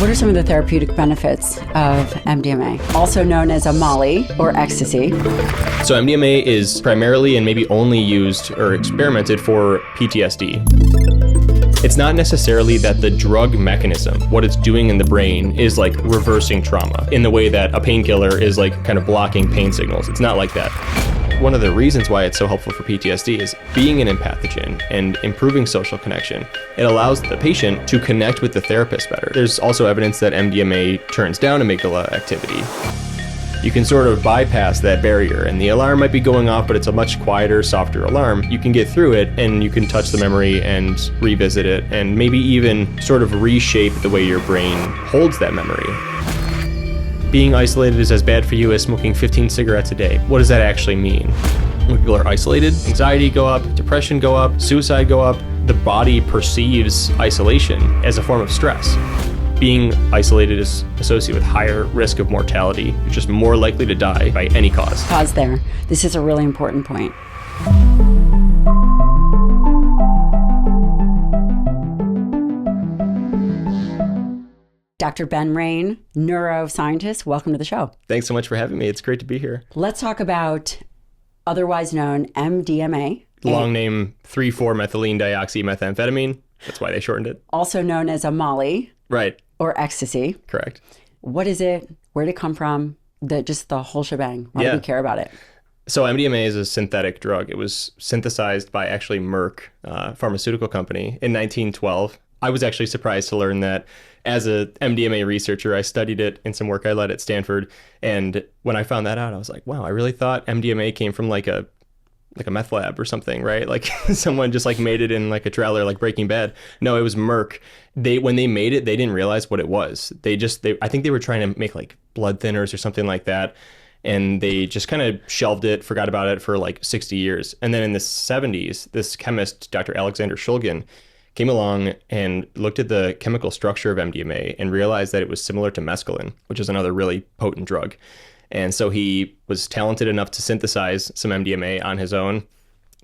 What are some of the therapeutic benefits of MDMA, also known as a Molly or ecstasy? So MDMA is primarily and maybe only used or experimented for PTSD. It's not necessarily that the drug mechanism, what it's doing in the brain, is like reversing trauma in the way that a painkiller is like kind of blocking pain signals. It's not like that. One of the reasons why it's so helpful for PTSD is being an empathogen and improving social connection. It allows the patient to connect with the therapist better. There's also evidence that MDMA turns down amygdala activity. You can sort of bypass that barrier, and the alarm might be going off, but it's a much quieter, softer alarm. You can get through it, and you can touch the memory and revisit it, and maybe even sort of reshape the way your brain holds that memory. Being isolated is as bad for you as smoking 15 cigarettes a day. What does that actually mean? When people are isolated, anxiety go up, depression go up, suicide go up. The body perceives isolation as a form of stress. Being isolated is associated with higher risk of mortality. You're just more likely to die by any cause. Pause there. This is a really important point. Dr. Ben Rein, neuroscientist, welcome to the show. Thanks so much for having me. It's great to be here. Let's talk about otherwise known MDMA. Long name 3,4-methylene dioxymethamphetamine. That's why they shortened it. Also known as a Molly. Right. Or ecstasy. Correct. What is it? Where did it come from? Just the whole shebang. Why do we care about it? So MDMA is a synthetic drug. It was synthesized by actually Merck, pharmaceutical company, in 1912. I was actually surprised to learn that as a MDMA researcher. I studied it in some work I led at Stanford. And when I found that out, I was like, wow, I really thought MDMA came from like a meth lab or something, right? Like someone just like made it in like a trailer, like Breaking Bad. No, it was Merck. When they made it, they didn't realize what it was. I think they were trying to make like blood thinners or something like that. And they just kind of shelved it, forgot about it for like 60 years. And then in the 70s, this chemist, Dr. Alexander Shulgin, came along and looked at the chemical structure of MDMA and realized that it was similar to mescaline, which is another really potent drug. And so he was talented enough to synthesize some MDMA on his own,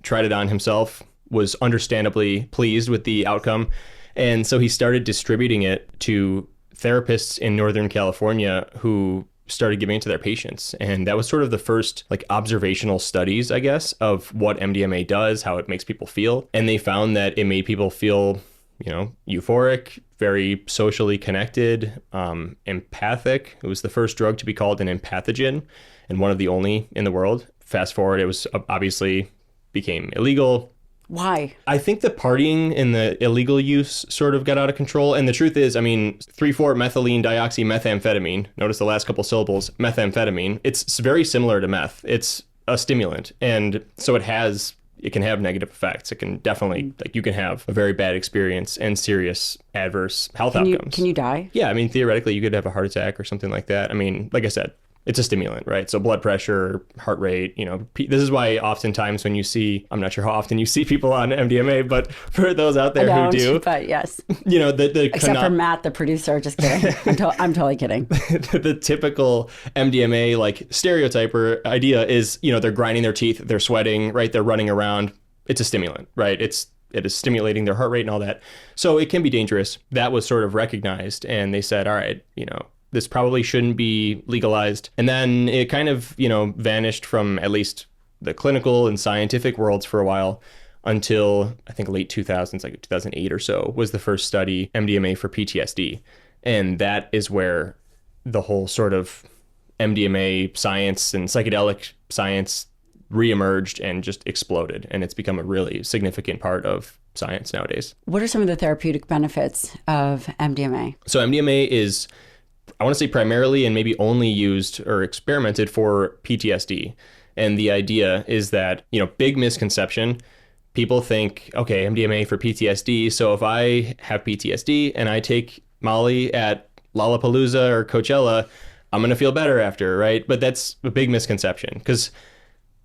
tried it on himself, was understandably pleased with the outcome. And so he started distributing it to therapists in Northern California who started giving it to their patients. And that was sort of the first like observational studies, I guess, of what MDMA does, how it makes people feel. And they found that it made people feel, euphoric, very socially connected, empathic. It was the first drug to be called an empathogen and one of the only in the world. Fast forward, it was obviously became illegal. Why? I think the partying and the illegal use sort of got out of control. And the truth is, 3,4-methylene dioxymethamphetamine, notice the last couple syllables, methamphetamine, it's very similar to meth. It's a stimulant. And so it can have negative effects. It can definitely, you can have a very bad experience and serious adverse health outcomes. Can you die? Yeah, theoretically, you could have a heart attack or something like that. Like I said, it's a stimulant, right? So blood pressure, heart rate, this is why oftentimes when you see, I'm not sure how often you see people on MDMA, but for those out there who do. But yes. Except for Matt, the producer, just kidding. I'm totally kidding. The typical MDMA stereotype or idea is, they're grinding their teeth, they're sweating, right? They're running around. It's a stimulant, right? It is stimulating their heart rate and all that. So it can be dangerous. That was sort of recognized. And they said, all right, this probably shouldn't be legalized. And then it kind of, vanished from at least the clinical and scientific worlds for a while until I think late 2000s, like 2008 or so, was the first study, MDMA for PTSD. And that is where the whole sort of MDMA science and psychedelic science reemerged and just exploded. And it's become a really significant part of science nowadays. What are some of the therapeutic benefits of MDMA? So MDMA is, I want to say, primarily and maybe only used or experimented for PTSD. And the idea is that, big misconception, people think, okay, MDMA for PTSD. So if I have PTSD and I take Molly at Lollapalooza or Coachella, I'm going to feel better after, right? But that's a big misconception because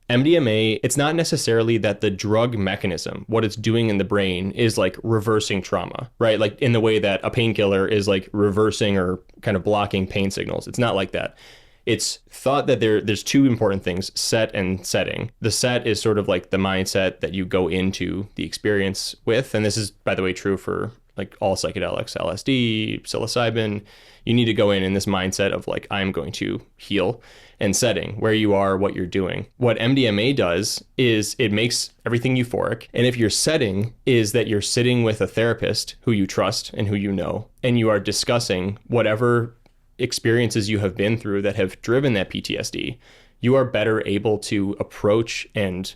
MDMA, it's not necessarily that the drug mechanism, what it's doing in the brain is like reversing trauma, right? Like in the way that a painkiller is like reversing or kind of blocking pain signals. It's not like that. It's thought that there's two important things, set and setting. The set is sort of like the mindset that you go into the experience with. And this is, by the way, true for like all psychedelics, LSD, psilocybin, you need to go in this mindset of like, I'm going to heal, and setting where you are, what you're doing. What MDMA does is it makes everything euphoric. And if your setting is that you're sitting with a therapist who you trust and who you know, and you are discussing whatever experiences you have been through that have driven that PTSD, you are better able to approach and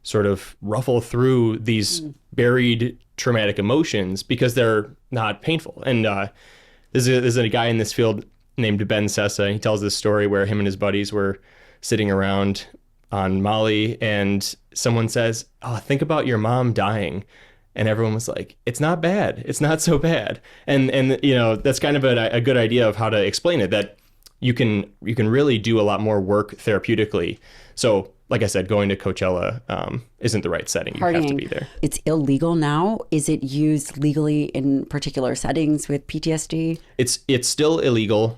sort of ruffle through these buried traumatic emotions because they're not painful. And there's a guy in this field named Ben Sessa. He tells this story where him and his buddies were sitting around on Molly, and someone says, "Oh, think about your mom dying." And everyone was like, "It's not bad. It's not so bad." And that's kind of a good idea of how to explain it, that you can really do a lot more work therapeutically. So like I said, going to Coachella isn't the right setting. You have to be there. It's illegal now. Is it used legally in particular settings with PTSD? It's still illegal.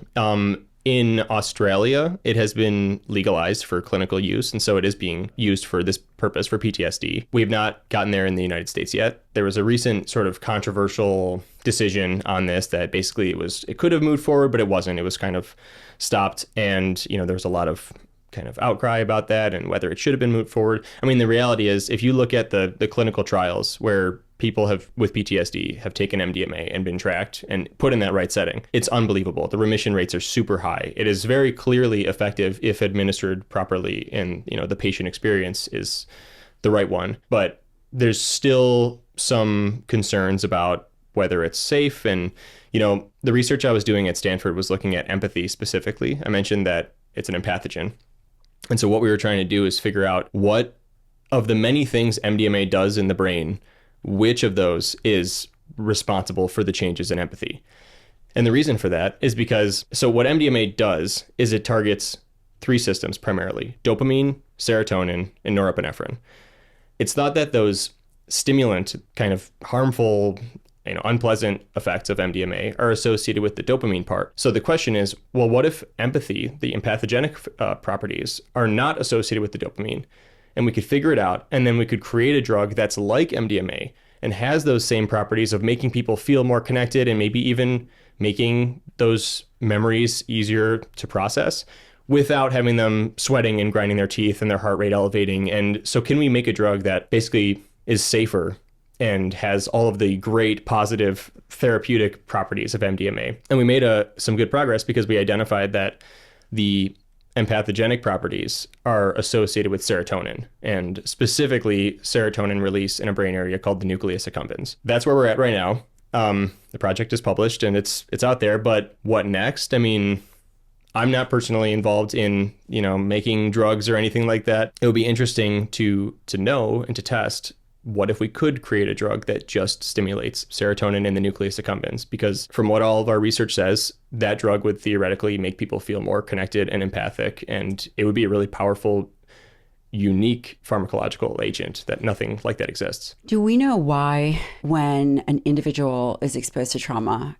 In Australia, it has been legalized for clinical use, and so it is being used for this purpose for PTSD. We have not gotten there in the United States yet. There was a recent sort of controversial decision on this that basically it could have moved forward, but it wasn't. It was kind of stopped, and there was a lot of kind of outcry about that and whether it should have been moved forward. I mean, the reality is, if you look at the clinical trials where people with PTSD have taken MDMA and been tracked and put in that right setting, it's unbelievable. The remission rates are super high. It is very clearly effective if administered properly, and the patient experience is the right one. But there's still some concerns about whether it's safe. And the research I was doing at Stanford was looking at empathy specifically. I mentioned that it's an empathogen. And so what we were trying to do is figure out what of the many things MDMA does in the brain, which of those is responsible for the changes in empathy. And the reason for that is because, so what MDMA does is it targets three systems primarily: dopamine, serotonin, and norepinephrine. It's thought that those stimulant, kind of harmful, unpleasant effects of MDMA are associated with the dopamine part. So the question is, well, what if empathy, the empathogenic properties, are not associated with the dopamine? And we could figure it out, and then we could create a drug that's like MDMA and has those same properties of making people feel more connected and maybe even making those memories easier to process without having them sweating and grinding their teeth and their heart rate elevating. And so can we make a drug that basically is safer and has all of the great positive therapeutic properties of MDMA? And we made some good progress because we identified that the empathogenic properties are associated with serotonin, and specifically serotonin release in a brain area called the nucleus accumbens. That's where we're at right now. The project is published and it's out there, but what next? I mean, I'm not personally involved in, making drugs or anything like that. It would be interesting to know and to test, what if we could create a drug that just stimulates serotonin in the nucleus accumbens? Because from what all of our research says, that drug would theoretically make people feel more connected and empathic, and it would be a really powerful, unique pharmacological agent that nothing like that exists. Do we know why, when an individual is exposed to trauma,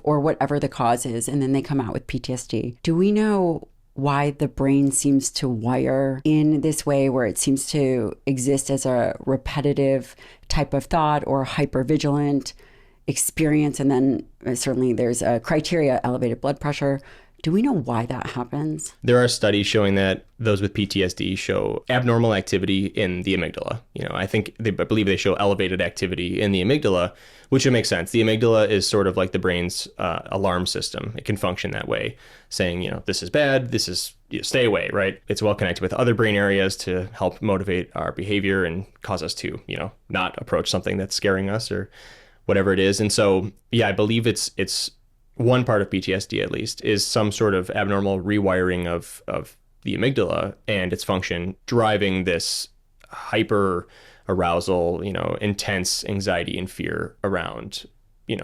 or whatever the cause is, and then they come out with PTSD, do we know why the brain seems to wire in this way, where it seems to exist as a repetitive type of thought or hypervigilant experience? And then certainly there's a criteria, elevated blood pressure. Do we know why that happens? There are studies showing that those with PTSD show abnormal activity in the amygdala. I believe they show elevated activity in the amygdala, which would make sense. The amygdala is sort of like the brain's alarm system. It can function that way, saying, this is bad, this is, stay away, right? It's well connected with other brain areas to help motivate our behavior and cause us to, not approach something that's scaring us or whatever it is. And so, I believe it's one part of PTSD, at least, is some sort of abnormal rewiring of the amygdala and its function, driving this hyper arousal, intense anxiety and fear around,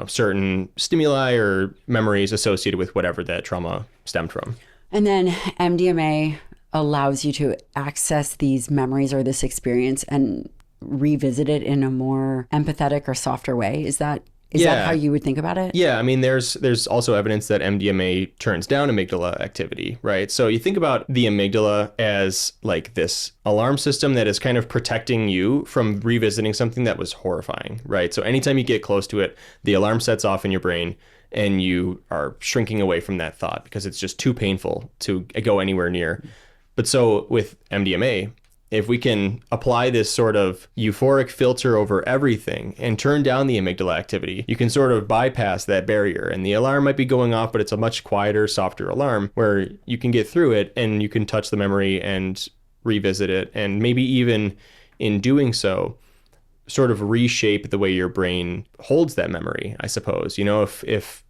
certain stimuli or memories associated with whatever that trauma stemmed from. And then MDMA allows you to access these memories or this experience and revisit it in a more empathetic or softer way. Is that Is that how you would think about it? Yeah, I mean, there's also evidence that MDMA turns down amygdala activity, right? So you think about the amygdala as like this alarm system that is kind of protecting you from revisiting something that was horrifying, right? So anytime you get close to it, the alarm sets off in your brain and you are shrinking away from that thought because it's just too painful to go anywhere near. But so with MDMA, if we can apply this sort of euphoric filter over everything and turn down the amygdala activity, you can sort of bypass that barrier. And the alarm might be going off, but it's a much quieter, softer alarm where you can get through it and you can touch the memory and revisit it. And maybe even in doing so, sort of reshape the way your brain holds that memory, I suppose. You know, if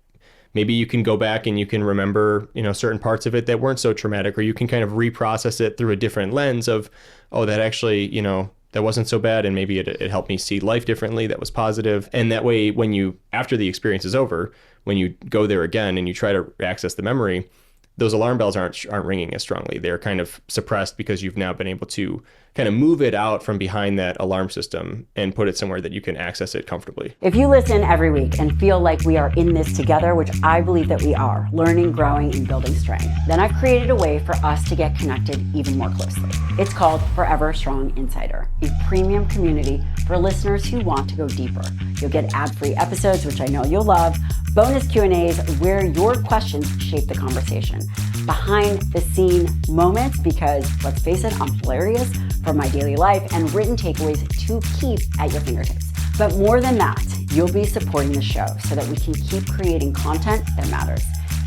maybe you can go back and you can remember, you know, certain parts of it that weren't so traumatic, or you can kind of reprocess it through a different lens of, oh, that actually, you know, that wasn't so bad. And maybe it helped me see life differently. That was positive. And that way, when you, after the experience is over, when you go there again and you try to access the memory, those alarm bells aren't ringing as strongly. They're kind of suppressed because you've now been able to kind of move it out from behind that alarm system and put it somewhere that you can access it comfortably. If you listen every week and feel like we are in this together, which I believe that we are, learning, growing, and building strength, then I've created a way for us to get connected even more closely. It's called Forever Strong Insider, a premium community for listeners who want to go deeper. You'll get ad-free episodes, which I know you'll love, bonus Q&As where your questions shape the conversation, behind the scene moments, because let's face it, I'm hilarious, from my daily life, and written takeaways to keep at your fingertips. But more than that, you'll be supporting the show so that we can keep creating content that matters.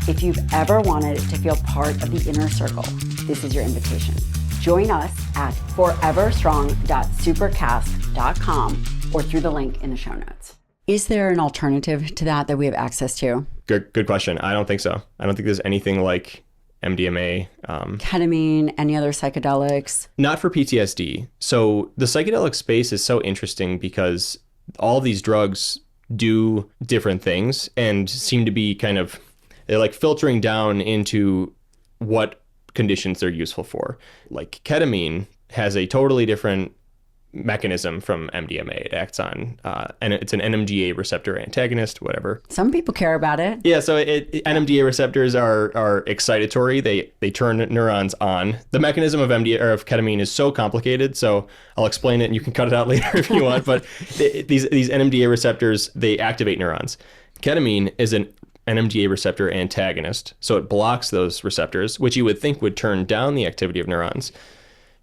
If you've ever wanted to feel part of the inner circle, this is your invitation. Join us at foreverstrong.supercast.com or through the link in the show notes. Is there an alternative to that we have access to? Good question. I don't think so. I don't think there's anything like MDMA. Ketamine, any other psychedelics? Not for PTSD. So the psychedelic space is so interesting because all these drugs do different things and seem to be kind of, they're like filtering down into what conditions they're useful for. Like ketamine has a totally different mechanism from MDMA. It acts on, and it's an NMDA receptor antagonist, whatever. Some people care about it. Yeah, so NMDA receptors are excitatory. They turn neurons on. The mechanism of ketamine is so complicated, so I'll explain it and you can cut it out later if you want. But these NMDA receptors, they activate neurons. Ketamine is an NMDA receptor antagonist, so it blocks those receptors, which you would think would turn down the activity of neurons.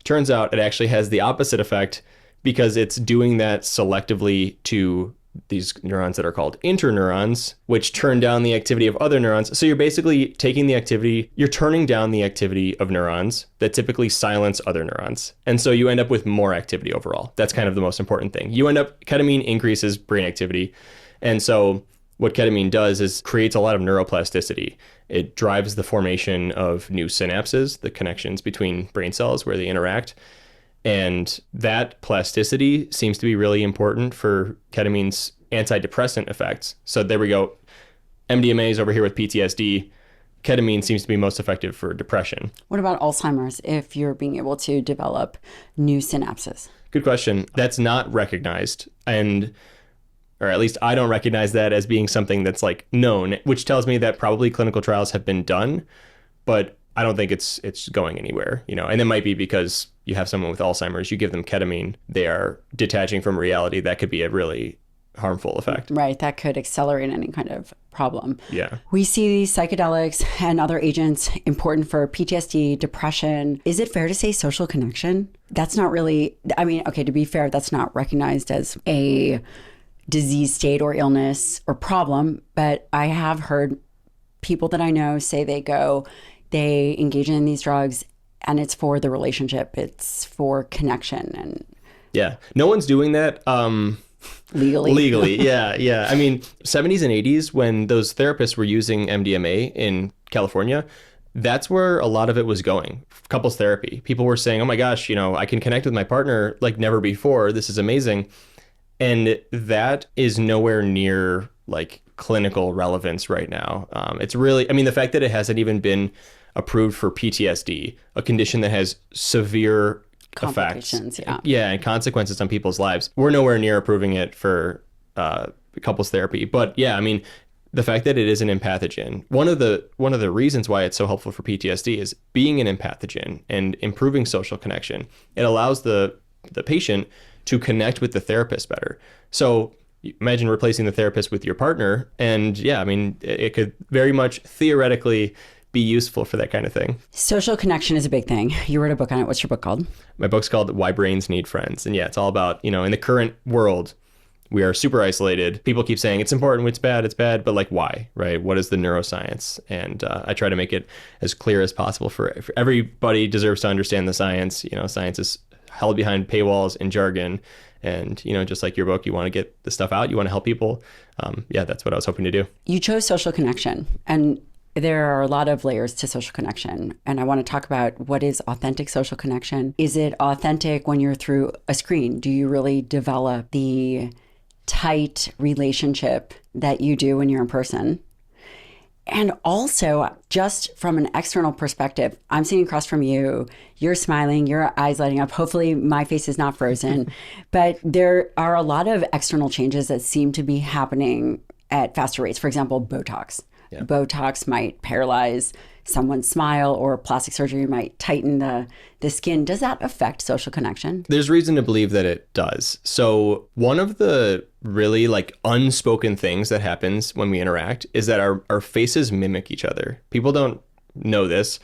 Turns out it actually has the opposite effect because it's doing that selectively to these neurons that are called interneurons, which turn down the activity of other neurons. So you're basically taking the activity, you're turning down the activity of neurons that typically silence other neurons. And so you end up with more activity overall. That's kind of the most important thing. Ketamine increases brain activity. And so what ketamine does is creates a lot of neuroplasticity. It drives the formation of new synapses, the connections between brain cells where they interact. And that plasticity seems to be really important for ketamine's antidepressant effects. So there we go. MDMA is over here with PTSD. Ketamine seems to be most effective for depression. What about Alzheimer's, if you're being able to develop new synapses? Good question. That's not recognized. Or at least I don't recognize that as being something that's like known, which tells me that probably clinical trials have been done, but I don't think it's going anywhere, you know. And it might be because you have someone with Alzheimer's, you give them ketamine, they are detaching from reality. That could be a really harmful effect. Right. That could accelerate any kind of problem. Yeah. We see psychedelics and other agents important for PTSD, depression. Is it fair to say social connection? That's not really, I mean, okay, to be fair, that's not recognized as a disease state or illness or problem, but I have heard people that I know say they engage in these drugs and it's for the relationship, it's for connection. And yeah, no one's doing that legally. Yeah. I mean, 70s and 80s, when those therapists were using MDMA in California, that's where a lot of it was going. Couples therapy. People were saying, oh my gosh, you know, I can connect with my partner like never before. This is amazing. And that is nowhere near like clinical relevance right now. It's really, I mean, the fact that it hasn't even been approved for PTSD, a condition that has severe effects, and consequences on people's lives. We're nowhere near approving it for couples therapy. But yeah, I mean, the fact that it is an empathogen, one of the reasons why it's so helpful for PTSD is being an empathogen and improving social connection. It allows the patient to connect with the therapist better. So imagine replacing the therapist with your partner. And yeah, I mean, it could very much theoretically be useful for that kind of thing. Social connection is a big thing. You wrote a book on it. What's your book called? My book's called Why Brains Need Friends. And yeah, it's all about, in the current world, we are super isolated. People keep saying it's important, it's bad, but like why, right? What is the neuroscience? And I try to make it as clear as possible for everybody deserves to understand the science. Science is held behind paywalls and jargon. And, just like your book, you want to get the stuff out, you want to help people. That's what I was hoping to do. You chose social connection, and there are a lot of layers to social connection. And I want to talk about what is authentic social connection. Is it authentic when you're through a screen? Do you really develop the tight relationship that you do when you're in person? And also, just from an external perspective, I'm sitting across from you, you're smiling, your eyes lighting up. Hopefully my face is not frozen, but there are a lot of external changes that seem to be happening at faster rates. For example, Botox. Yeah. Botox might paralyze someone's smile, or plastic surgery might tighten the skin. Does that affect social connection? There's reason to believe that it does. So one of the really unspoken things that happens when we interact is that our faces mimic each other. People don't know this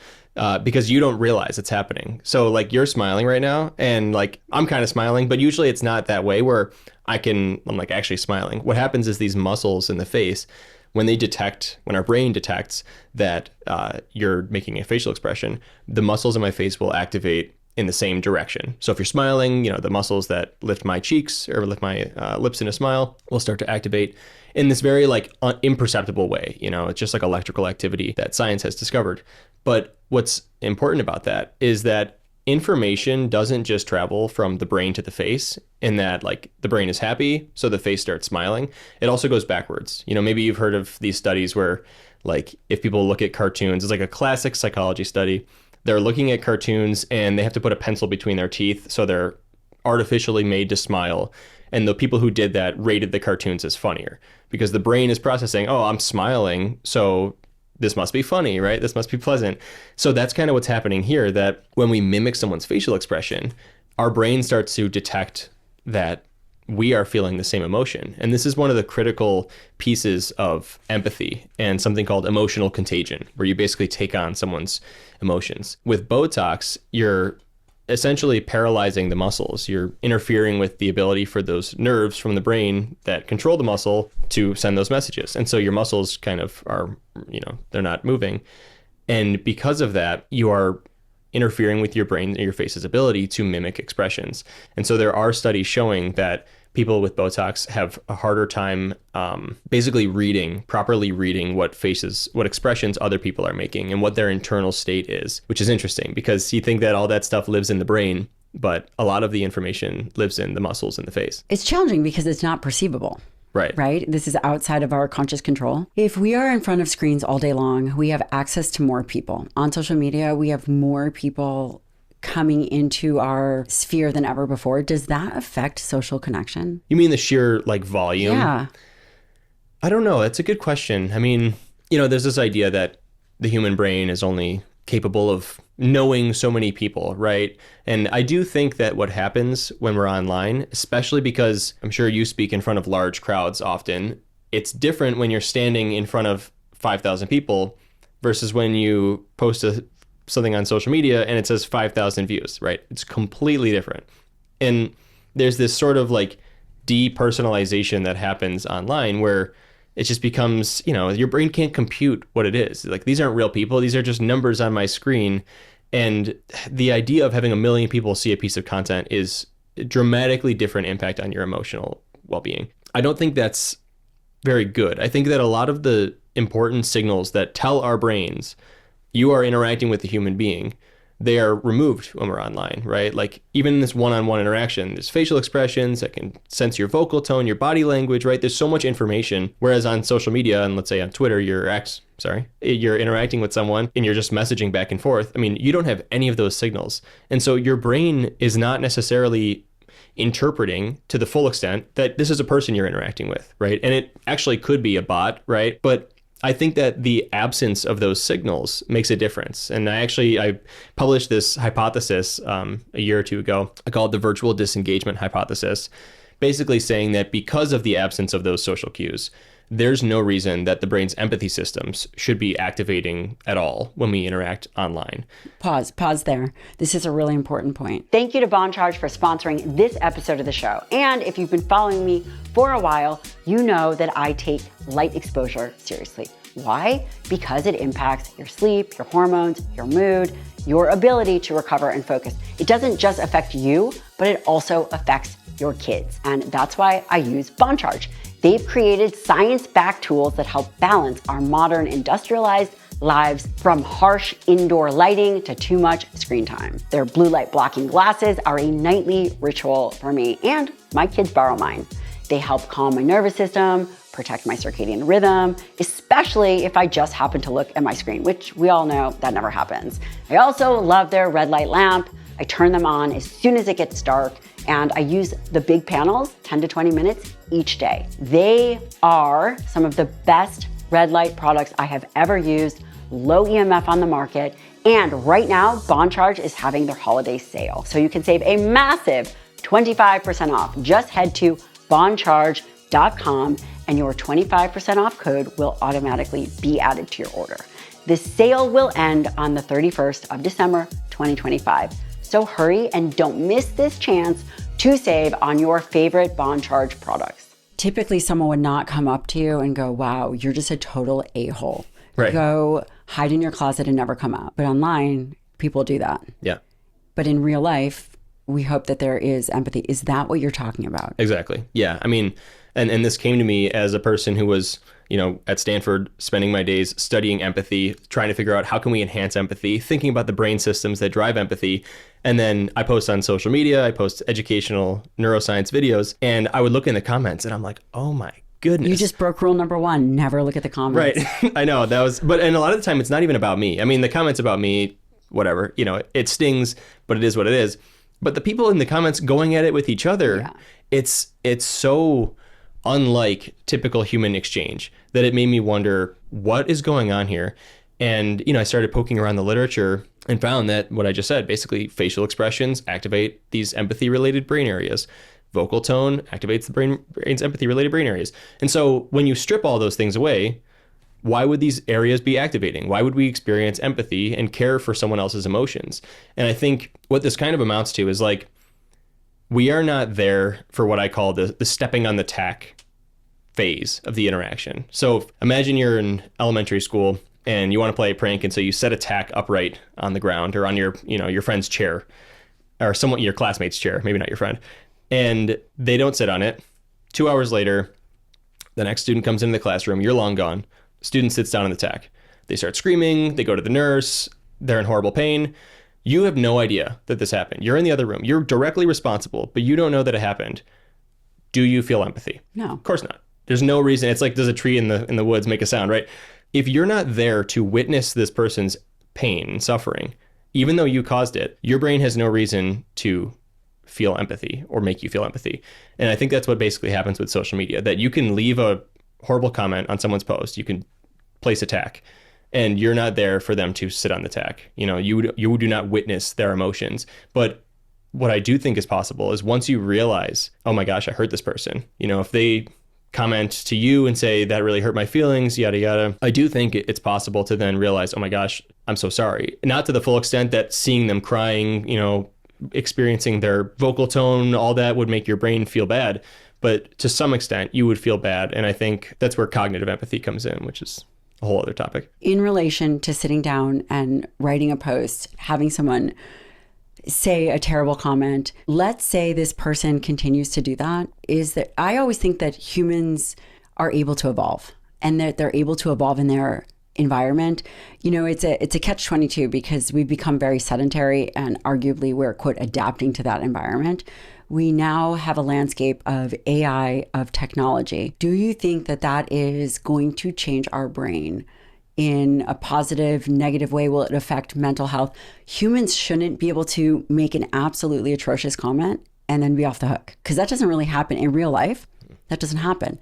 because you don't realize it's happening. So you're smiling right now, and I'm kind of smiling, but usually it's not that way where I'm actually smiling. What happens is these muscles in the face, when our brain detects that you're making a facial expression, the muscles in my face will activate in the same direction. So if you're smiling, the muscles that lift my cheeks or lift my lips in a smile will start to activate in this very imperceptible way. It's just like electrical activity that science has discovered. But what's important about that is that information doesn't just travel from the brain to the face in that the brain is happy, so the face starts smiling. It also goes backwards. Maybe you've heard of these studies where if people look at cartoons, it's a classic psychology study. They're looking at cartoons and they have to put a pencil between their teeth, so they're artificially made to smile. And the people who did that rated the cartoons as funnier because the brain is processing, oh, I'm smiling, so this must be funny, right? This must be pleasant. So that's kind of what's happening here, that when we mimic someone's facial expression, our brain starts to detect that we are feeling the same emotion. And this is one of the critical pieces of empathy and something called emotional contagion, where you basically take on someone's emotions. With Botox, you're essentially paralyzing the muscles. You're interfering with the ability for those nerves from the brain that control the muscle to send those messages. And so your muscles kind of are, they're not moving. And because of that, you are interfering with your brain and your face's ability to mimic expressions. And so there are studies showing that people with Botox have a harder time basically properly reading what expressions other people are making and what their internal state is, which is interesting because you think that all that stuff lives in the brain, but a lot of the information lives in the muscles in the face. It's challenging because it's not perceivable. Right? This is outside of our conscious control. If we are in front of screens all day long, we have access to more people. On social media, we have more people coming into our sphere than ever before. Does that affect social connection? You mean the sheer volume? Yeah. I don't know. That's a good question. I mean, there's this idea that the human brain is only capable of knowing so many people, right? And I do think that what happens when we're online, especially because I'm sure you speak in front of large crowds often, it's different when you're standing in front of 5,000 people versus when you post something on social media and it says 5,000 views, right? It's completely different. And there's this sort of depersonalization that happens online where it just becomes, your brain can't compute what it is. These aren't real people. These are just numbers on my screen. And the idea of having a million people see a piece of content is a dramatically different impact on your emotional well-being. I don't think that's very good. I think that a lot of the important signals that tell our brains you are interacting with a human being, they are removed when we're online, right? Even in this one-on-one interaction, there's facial expressions that can sense your vocal tone, your body language, right? There's so much information. Whereas on social media, and let's say on Twitter, you're interacting with someone and you're just messaging back and forth. I mean, you don't have any of those signals. And so your brain is not necessarily interpreting to the full extent that this is a person you're interacting with, right? And it actually could be a bot, right? But I think that the absence of those signals makes a difference. And I published this hypothesis a year or two ago. I call it the virtual disengagement hypothesis, basically saying that because of the absence of those social cues, there's no reason that the brain's empathy systems should be activating at all when we interact online. Pause there. This is a really important point. Thank you to Bon Charge for sponsoring this episode of the show. And if you've been following me for a while, you know that I take light exposure seriously. Why? Because it impacts your sleep, your hormones, your mood, your ability to recover and focus. It doesn't just affect you, but it also affects your kids. And that's why I use Bon Charge. They've created science-backed tools that help balance our modern industrialized lives, from harsh indoor lighting to too much screen time. Their blue light blocking glasses are a nightly ritual for me, and my kids borrow mine. They help calm my nervous system, protect my circadian rhythm, especially if I just happen to look at my screen, which we all know that never happens. I also love their red light lamp. I turn them on as soon as it gets dark, and I use the big panels 10 to 20 minutes each day. They are some of the best red light products I have ever used, low EMF on the market, and right now, Bon Charge is having their holiday sale. So you can save a massive 25% off. Just head to boncharge.com and your 25% off code will automatically be added to your order. The sale will end on the 31st of December, 2025. So hurry and don't miss this chance to save on your favorite Bon Charge products. Typically, someone would not come up to you and go, wow, you're just a total a-hole. Right. Go hide in your closet and never come out. But online, people do that. Yeah. But in real life, we hope that there is empathy. Is that what you're talking about? Exactly. Yeah. I mean, and this came to me as a person who was, at Stanford, spending my days studying empathy, trying to figure out how can we enhance empathy, thinking about the brain systems that drive empathy. And then I post on social media, I post educational neuroscience videos, and I would look in the comments and I'm like, oh my goodness. You just broke rule number 1, never look at the comments. Right. I know and a lot of the time it's not even about me. I mean, the comments about me, whatever, it stings, but it is what it is. But the people in the comments going at it with each other, it's so unlike typical human exchange that it made me wonder what is going on here. And, I started poking around the literature and found that what I just said, basically facial expressions activate these empathy related brain areas. Vocal tone activates the brain's empathy related brain areas. And so when you strip all those things away, why would these areas be activating? Why would we experience empathy and care for someone else's emotions? And I think what this kind of amounts to is like, we are not there for what I call the stepping on the tack phase of the interaction. So imagine you're in elementary school and you want to play a prank, and so you set a tack upright on the ground or on your friend's chair, or your classmate's chair, maybe not your friend, and they don't sit on it. 2 hours later, the next student comes into the classroom, you're long gone. Student sits down on the tack. They start screaming, they go to the nurse, they're in horrible pain. You have no idea that this happened. You're in the other room. You're directly responsible, but you don't know that it happened. Do you feel empathy? No. Of course not. There's no reason. It's like, does a tree in the woods make a sound, right? If you're not there to witness this person's pain and suffering, even though you caused it, your brain has no reason to feel empathy or make you feel empathy. And I think that's what basically happens with social media, that you can leave a horrible comment on someone's post, you can place a tack, and you're not there for them to sit on the tack. You do not witness their emotions. But what I do think is possible is once you realize, oh my gosh, I hurt this person. If they comment to you and say, that really hurt my feelings, yada, yada, I do think it's possible to then realize, oh my gosh, I'm so sorry. Not to the full extent that seeing them crying, experiencing their vocal tone, all that would make your brain feel bad. But to some extent, you would feel bad. And I think that's where cognitive empathy comes in, which is a whole other topic. In relation to sitting down and writing a post, having someone say a terrible comment, let's say this person continues to do that, is that I always think that humans are able to evolve, and that they're able to evolve in their environment. It's a catch-22 because we've become very sedentary, and arguably we're, quote, adapting to that environment. We now have a landscape of AI, of technology. Do you think that that is going to change our brain in a positive, negative way? Will it affect mental health? Humans shouldn't be able to make an absolutely atrocious comment and then be off the hook, because that doesn't really happen in real life. That doesn't happen.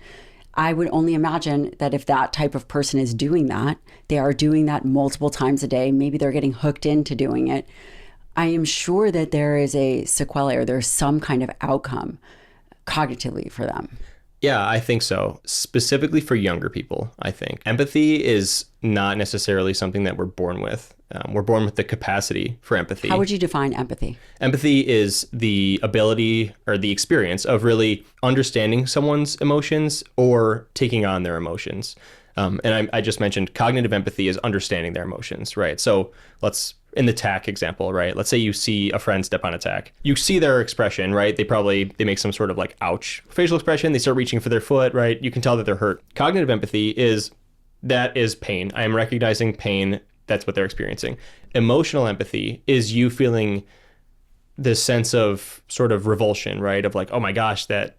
I would only imagine that if that type of person is doing that, they are doing that multiple times a day. Maybe they're getting hooked into doing it. I am sure that there is a sequelae, or there's some kind of outcome cognitively for them. Yeah, I think so. Specifically for younger people, I think. Empathy is not necessarily something that we're born with. We're born with the capacity for empathy. How would you define empathy? Empathy is the ability or the experience of really understanding someone's emotions or taking on their emotions. And I just mentioned cognitive empathy is understanding their emotions, right? So in the tack example, right? Let's say you see a friend step on a tack. You see their expression, right? They make some sort of like ouch facial expression. They start reaching for their foot, right? You can tell that they're hurt. Cognitive empathy is pain. I am recognizing pain. That's what they're experiencing. Emotional empathy is you feeling this sense of sort of revulsion, right? Of like, oh my gosh, that,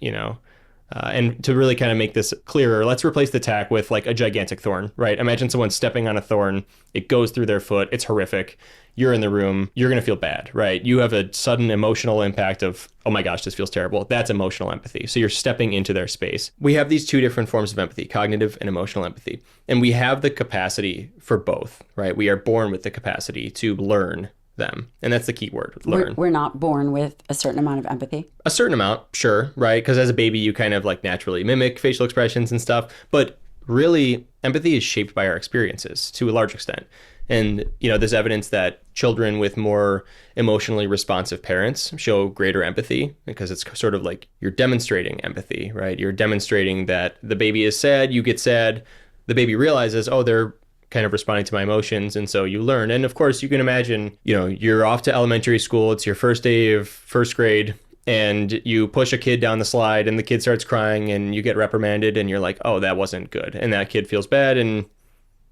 and to really kind of make this clearer, let's replace the tack with like a gigantic thorn, right? Imagine someone stepping on a thorn. It goes through their foot. It's horrific. You're in the room. You're going to feel bad, right? You have a sudden emotional impact of, oh my gosh, this feels terrible. That's emotional empathy. So you're stepping into their space. We have these two different forms of empathy, cognitive and emotional empathy. And we have the capacity for both, right? We are born with the capacity to learn them. And that's the key word, learn. We're not born with a certain amount of empathy. A certain amount, sure, right? Because as a baby, you kind of like naturally mimic facial expressions and stuff. But really, empathy is shaped by our experiences to a large extent. And, there's evidence that children with more emotionally responsive parents show greater empathy, because it's sort of like you're demonstrating empathy, right? You're demonstrating that the baby is sad, you get sad, the baby realizes, oh, they're kind of responding to my emotions. And so you learn. And of course, you can imagine, you're off to elementary school. It's your first day of first grade. And you push a kid down the slide and the kid starts crying and you get reprimanded and you're like, oh, that wasn't good. And that kid feels bad. And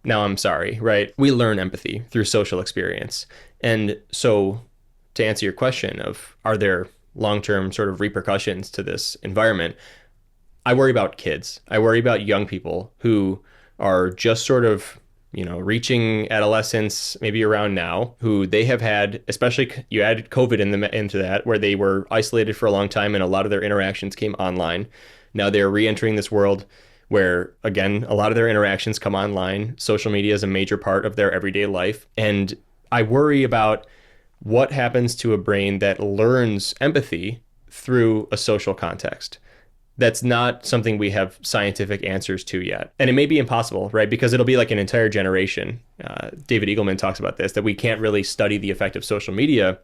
now I'm sorry, right? We learn empathy through social experience. And so to answer your question of, are there long-term sort of repercussions to this environment? I worry about kids. I worry about young people who are just sort of reaching adolescence, maybe around now, who they have had, especially you add COVID into that, where they were isolated for a long time and a lot of their interactions came online. Now they're re-entering this world where, again, a lot of their interactions come online. Social media is a major part of their everyday life. And I worry about what happens to a brain that learns empathy through a social context. That's not something we have scientific answers to yet. And it may be impossible, right? Because it'll be like an entire generation. David Eagleman talks about this, that we can't really study the effect of social media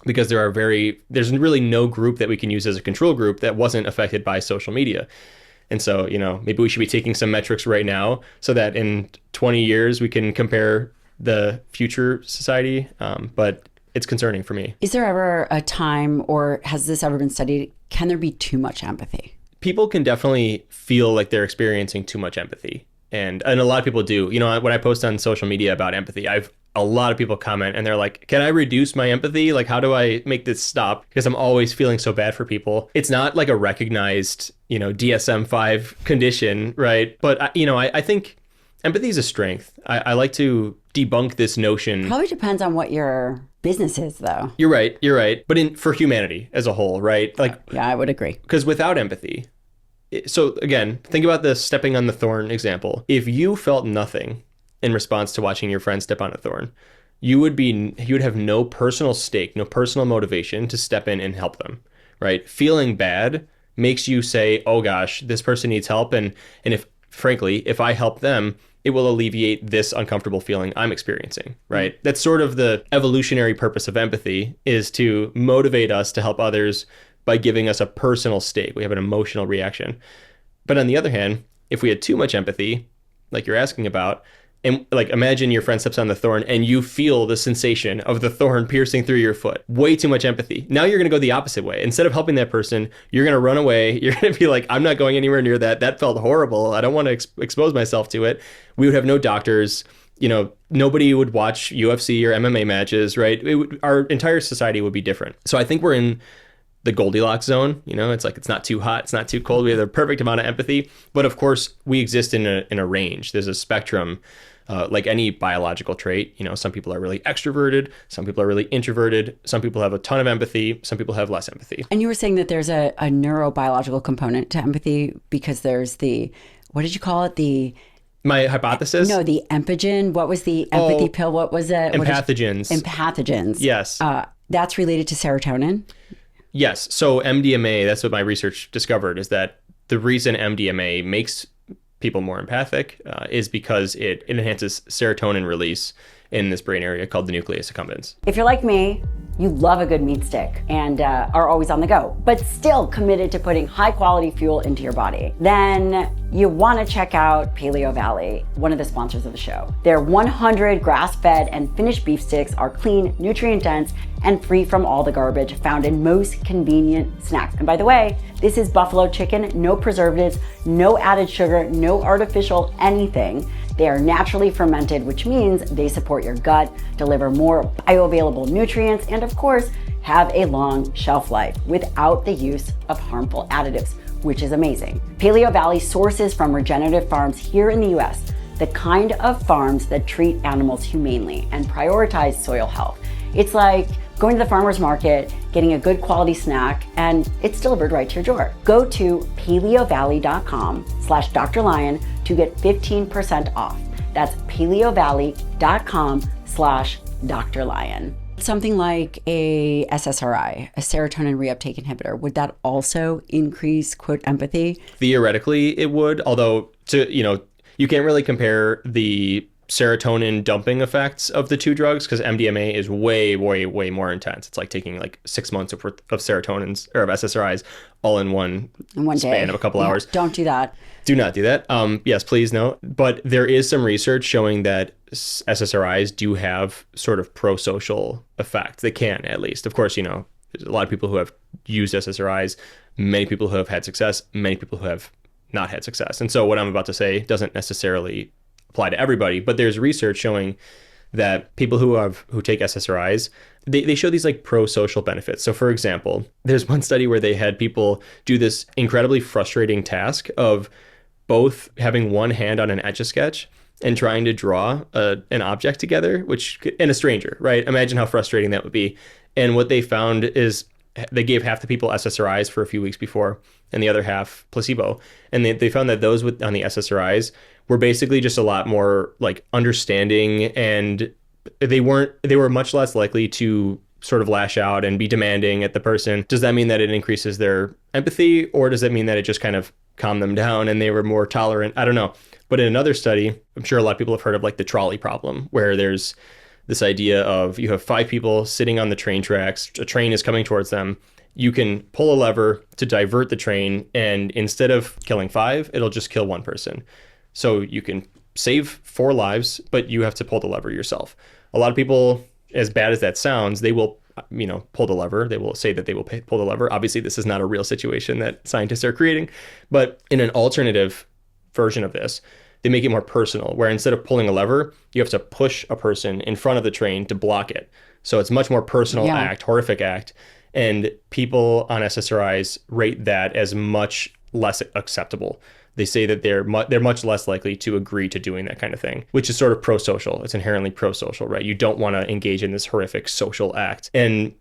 because there's really no group that we can use as a control group that wasn't affected by social media. And so, maybe we should be taking some metrics right now so that in 20 years we can compare the future society. But it's concerning for me. Is there ever a time, or has this ever been studied, can there be too much empathy? People can definitely feel like they're experiencing too much empathy. And a lot of people do. When I post on social media about empathy, a lot of people comment and they're like, can I reduce my empathy? Like, how do I make this stop? Because I'm always feeling so bad for people. It's not like a recognized, DSM-5 condition, right? But, I think empathy is a strength. I like to debunk this notion. Probably depends on what your business is, though. You're right. But for humanity as a whole, right? Like, yeah, I would agree. Because without empathy, so again, think about the stepping on the thorn example. If you felt nothing in response to watching your friend step on a thorn, you would have no personal stake, no personal motivation to step in and help them, right? Feeling bad makes you say, oh gosh, this person needs help. And if I help them, it will alleviate this uncomfortable feeling I'm experiencing, right? Mm-hmm. That's sort of the evolutionary purpose of empathy, is to motivate us to help others by giving us a personal stake. We have an emotional reaction. But on the other hand, if we had too much empathy, like you're asking about, and like imagine your friend steps on the thorn and you feel the sensation of the thorn piercing through your foot. Way too much empathy. Now you're going to go the opposite way. Instead of helping that person, you're going to run away. You're going to be like, I'm not going anywhere near that. That felt horrible. I don't want to expose myself to it. We would have no doctors. Nobody would watch UFC or MMA matches, right? Our entire society would be different. So I think we're in the Goldilocks zone. It's like it's not too hot, it's not too cold. We have the perfect amount of empathy. But of course, we exist in a range. There's a spectrum. Like any biological trait, some people are really extroverted, some people are really introverted, some people have a ton of empathy, some people have less empathy. And you were saying that there's a neurobiological component to empathy because there's what did you call it? My hypothesis? No, the Empagen. What was the empathy pill? What was it? Empathogens. Empathogens. Yes. That's related to serotonin? Yes. So MDMA, that's what my research discovered, is that the reason MDMA makes people more empathic is because it enhances serotonin release in this brain area called the nucleus accumbens. If you're like me, you love a good meat stick and are always on the go, but still committed to putting high quality fuel into your body, then you want to check out Paleo Valley, one of the sponsors of the show. Their 100 grass-fed and finished beef sticks are clean, nutrient-dense, and free from all the garbage found in most convenient snacks. And by the way, this is buffalo chicken, no preservatives, no added sugar, no artificial anything. They are naturally fermented, which means they support your gut, deliver more bioavailable nutrients, and of course, have a long shelf life without the use of harmful additives, which is amazing. Paleo Valley sources from regenerative farms here in the US, the kind of farms that treat animals humanely and prioritize soil health. It's like going to the farmer's market, getting a good quality snack, and it's delivered right to your door. Go to paleovalley.com/Dr. Lyon to get 15% off. That's paleovalley.com/Dr. Lyon. Something like a SSRI, a serotonin reuptake inhibitor, would that also increase, quote, empathy? Theoretically, it would, although you can't really compare the serotonin dumping effects of the two drugs because MDMA is way, way, way more intense. It's like taking like 6 months of serotonins or of SSRIs all in one span day. Of a couple hours. Don't do that. Do not do that. Yes, please no. But there is some research showing that SSRIs do have sort of pro-social effects. They can, at least. Of course, there's a lot of people who have used SSRIs, many people who have had success, many people who have not had success. And so what I'm about to say doesn't necessarily apply to everybody, but there's research showing that people who take SSRIs, they show these like pro-social benefits. So for example, there's one study where they had people do this incredibly frustrating task of both having one hand on an Etch-a-Sketch and trying to draw an object together, and a stranger, right? Imagine how frustrating that would be. And what they found is they gave half the people SSRIs for a few weeks before and the other half placebo. And they found that those on the SSRIs were basically just a lot more like understanding, and they were much less likely to sort of lash out and be demanding at the person. Does that mean that it increases their empathy, or does that mean that it just kind of calmed them down and they were more tolerant? I don't know. But in another study, I'm sure a lot of people have heard of like the trolley problem, where there's this idea of you have 5 people sitting on the train tracks, a train is coming towards them. You can pull a lever to divert the train, and instead of killing 5, it'll just kill 1 person. So you can save 4 lives, but you have to pull the lever yourself. A lot of people, as bad as that sounds, they will, pull the lever. They will say that they will pull the lever. Obviously, this is not a real situation that scientists are creating, but in an alternative version of this, they make it more personal, where instead of pulling a lever, you have to push a person in front of the train to block it. So it's much more personal act, horrific act. And people on SSRIs rate that as much less acceptable. They say that they're much less likely to agree to doing that kind of thing, which is sort of pro-social. It's inherently pro-social, right? You don't want to engage in this horrific social act. And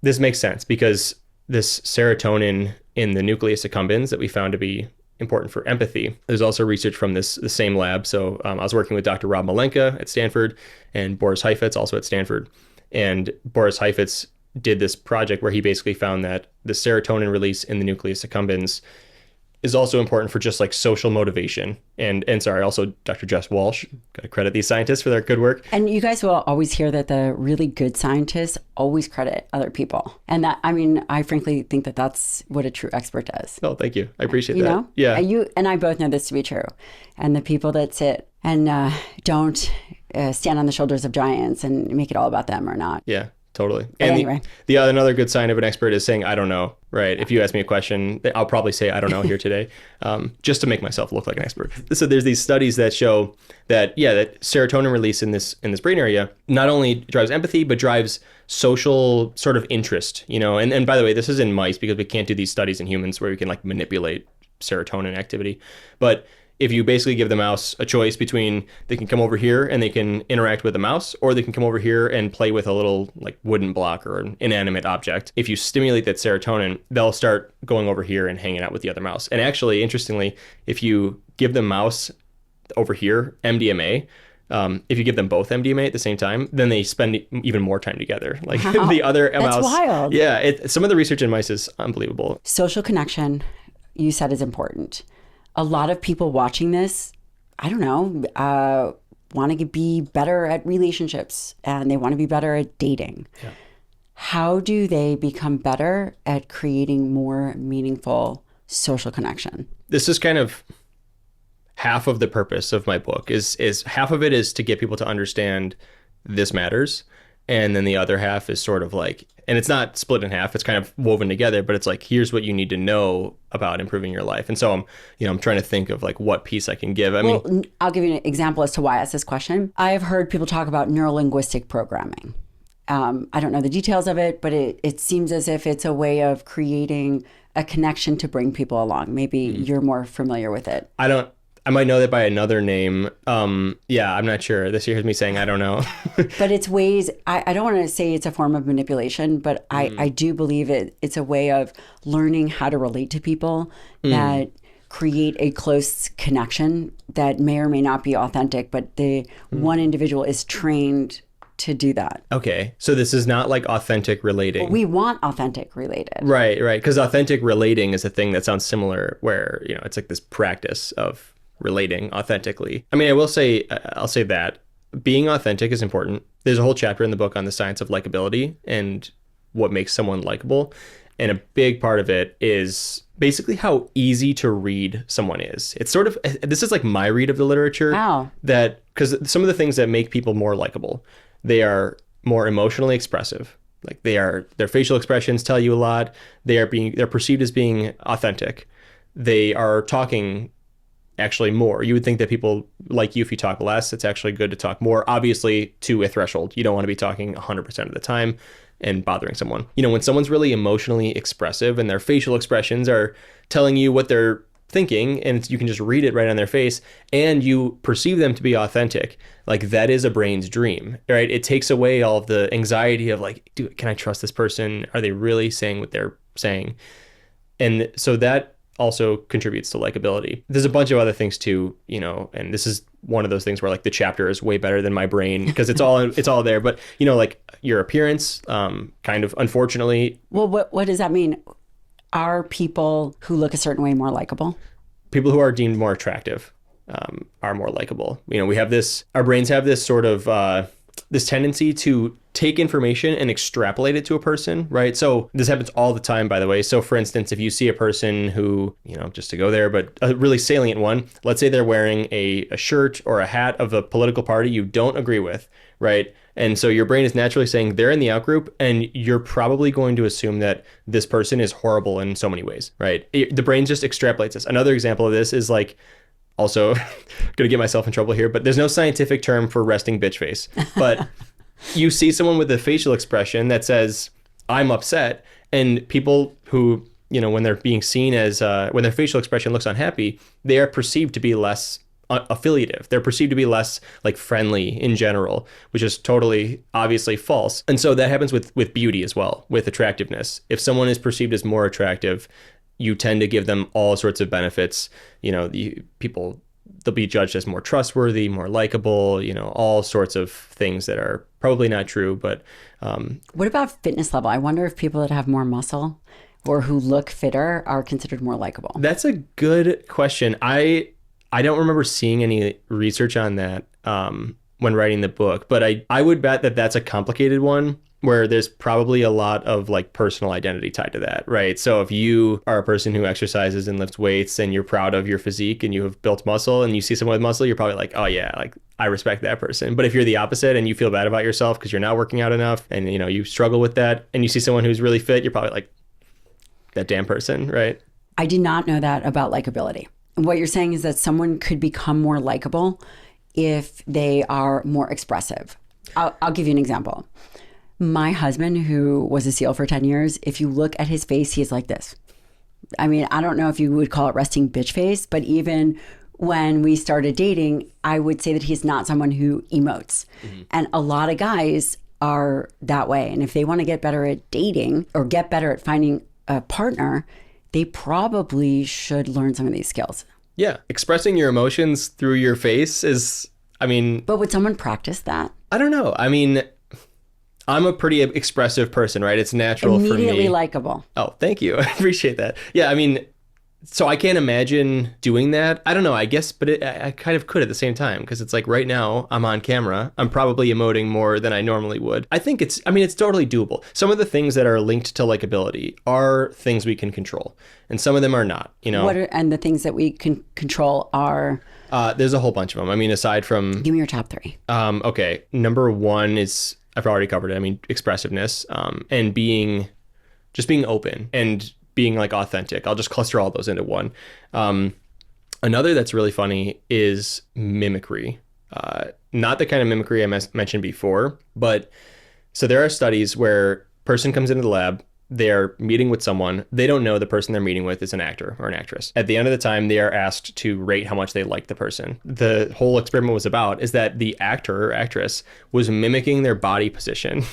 this makes sense because this serotonin in the nucleus accumbens that we found to be important for empathy. There's also research from the same lab. So I was working with Dr. Rob Malenka at Stanford and Boris Heifetz also at Stanford. And Boris Heifetz did this project where he basically found that the serotonin release in the nucleus accumbens is also important for just like social motivation. And sorry, also Dr. Jess Walsh, got to credit these scientists for their good work. And you guys will always hear that the really good scientists always credit other people. And that, I frankly think that that's what a true expert does. Oh, thank you. I appreciate that. Know? Yeah. You and I both know this to be true. And the people that sit and don't stand on the shoulders of giants and make it all about them are not. Yeah. Totally. But And anyway. another good sign of an expert is saying, I don't know, right? If you ask me a question, I'll probably say, I don't know here today, just to make myself look like an expert. So there's these studies that show that, that serotonin release in this brain area not only drives empathy, but drives social sort of interest, and by the way, this is in mice because we can't do these studies in humans where we can like manipulate serotonin activity. But if you basically give the mouse a choice between they can come over here and they can interact with the mouse, or they can come over here and play with a little like wooden block or an inanimate object. If you stimulate that serotonin, they'll start going over here and hanging out with the other mouse. And actually, interestingly, if you give the mouse over here MDMA, if you give them both MDMA at the same time, then they spend even more time together. Like wow. the other That's mouse. wild. Yeah, some of the research in mice is unbelievable. Social connection, you said, is important. A lot of people watching this, I don't know, want to be better at relationships and they want to be better at dating. Yeah. How do they become better at creating more meaningful social connection? This is kind of half of the purpose of my book. Is half of it is to get people to understand this matters. And then the other half is sort of like, and it's not split in half, it's kind of woven together, but it's like, here's what you need to know about improving your life. And so I'm trying to think of like what piece I can give. I mean, I'll give you an example as to why I asked this question. I've heard people talk about neurolinguistic programming. I don't know the details of it, but it seems as if it's a way of creating a connection to bring people along. Maybe you're more familiar with it. I might know that by another name. Yeah, I'm not sure. This here's me saying I don't know. But it's ways, I don't want to say it's a form of manipulation, but I do believe it's a way of learning how to relate to people that create a close connection that may or may not be authentic, but the one individual is trained to do that. Okay. So this is not like authentic relating. But we want authentic related. Right. Because authentic relating is a thing that sounds similar where, it's like this practice of relating authentically. I mean, I'll say that being authentic is important. There's a whole chapter in the book on the science of likability and what makes someone likable. And a big part of it is basically how easy to read someone is. It's sort of, this is like my read of the literature. Wow. That, because some of the things that make people more likable, they are more emotionally expressive. Like their facial expressions tell you a lot. They're perceived as being authentic. They are talking actually more. You would think that people like you if you talk less. It's actually good to talk more, obviously to a threshold. You don't want to be talking 100% of the time and bothering someone. When someone's really emotionally expressive and their facial expressions are telling you what they're thinking and you can just read it right on their face and you perceive them to be authentic, like that is a brain's dream, right? It takes away all of the anxiety of like, can I trust this person? Are they really saying what they're saying? And so that also contributes to likability. There's a bunch of other things too, and this is one of those things where like the chapter is way better than my brain because it's all there. But like your appearance, kind of unfortunately. Well, what does that mean? Are people who look a certain way more likable? People who are deemed more attractive are more likable. We have this. Our brains have this sort of this tendency to take information and extrapolate it to a person, right? So this happens all the time, by the way. So for instance, if you see a person who, just to go there, but a really salient one, let's say they're wearing a shirt or a hat of a political party you don't agree with, right? And so your brain is naturally saying they're in the out group and you're probably going to assume that this person is horrible in so many ways, right? The brain just extrapolates this. Another example of this is like, also gonna get myself in trouble here, but there's no scientific term for resting bitch face. But you see someone with a facial expression that says, I'm upset, and people who, when they're being seen as, when their facial expression looks unhappy, they are perceived to be less affiliative. They're perceived to be less like friendly in general, which is totally obviously false. And so that happens with beauty as well, with attractiveness. If someone is perceived as more attractive, you tend to give them all sorts of benefits. They'll be judged as more trustworthy, more likable, all sorts of things that are probably not true. But what about fitness level? I wonder if people that have more muscle or who look fitter are considered more likable. That's a good question. I don't remember seeing any research on that when writing the book, but I would bet that that's a complicated one. where there's probably a lot of like personal identity tied to that, right? So if you are a person who exercises and lifts weights and you're proud of your physique and you have built muscle and you see someone with muscle, you're probably like, oh yeah, like I respect that person. But if you're the opposite and you feel bad about yourself because you're not working out enough and you know you struggle with that and you see someone who's really fit, you're probably like, that damn person, right? I did not know that about likability. What you're saying is that someone could become more likable if they are more expressive. I'll give you an example. My husband, who was a SEAL for 10 years, if you look at his face, he is like this. I mean, I don't know if you would call it resting bitch face, but even when we started dating, I would say that he's not someone who emotes. Mm-hmm. And a lot of guys are that way. And if they want to get better at dating or get better at finding a partner, they probably should learn some of these skills. Yeah. Expressing your emotions through your face is, I mean... But would someone practice that? I don't know. I mean... I'm a pretty expressive person, right? It's natural for me. Immediately likable. Oh, thank you. I appreciate that. Yeah, I mean, so I can't imagine doing that. I don't know, I guess, but I kind of could at the same time because it's like right now I'm on camera. I'm probably emoting more than I normally would. I think it's totally doable. Some of the things that are linked to likability are things we can control, and some of them are not, you know. And the things that we can control are? There's a whole bunch of them. I mean, aside from... Give me your top 3. Okay, number 1 is... I've already covered it. I mean, expressiveness, and being open and being like authentic. I'll just cluster all those into one. Another that's really funny is mimicry. Not the kind of mimicry I mentioned before, but so there are studies where person comes into the lab, they're meeting with someone. They don't know the person they're meeting with is an actor or an actress. At the end of the time, they are asked to rate how much they like the person. The whole experiment was about is that the actor or actress was mimicking their body position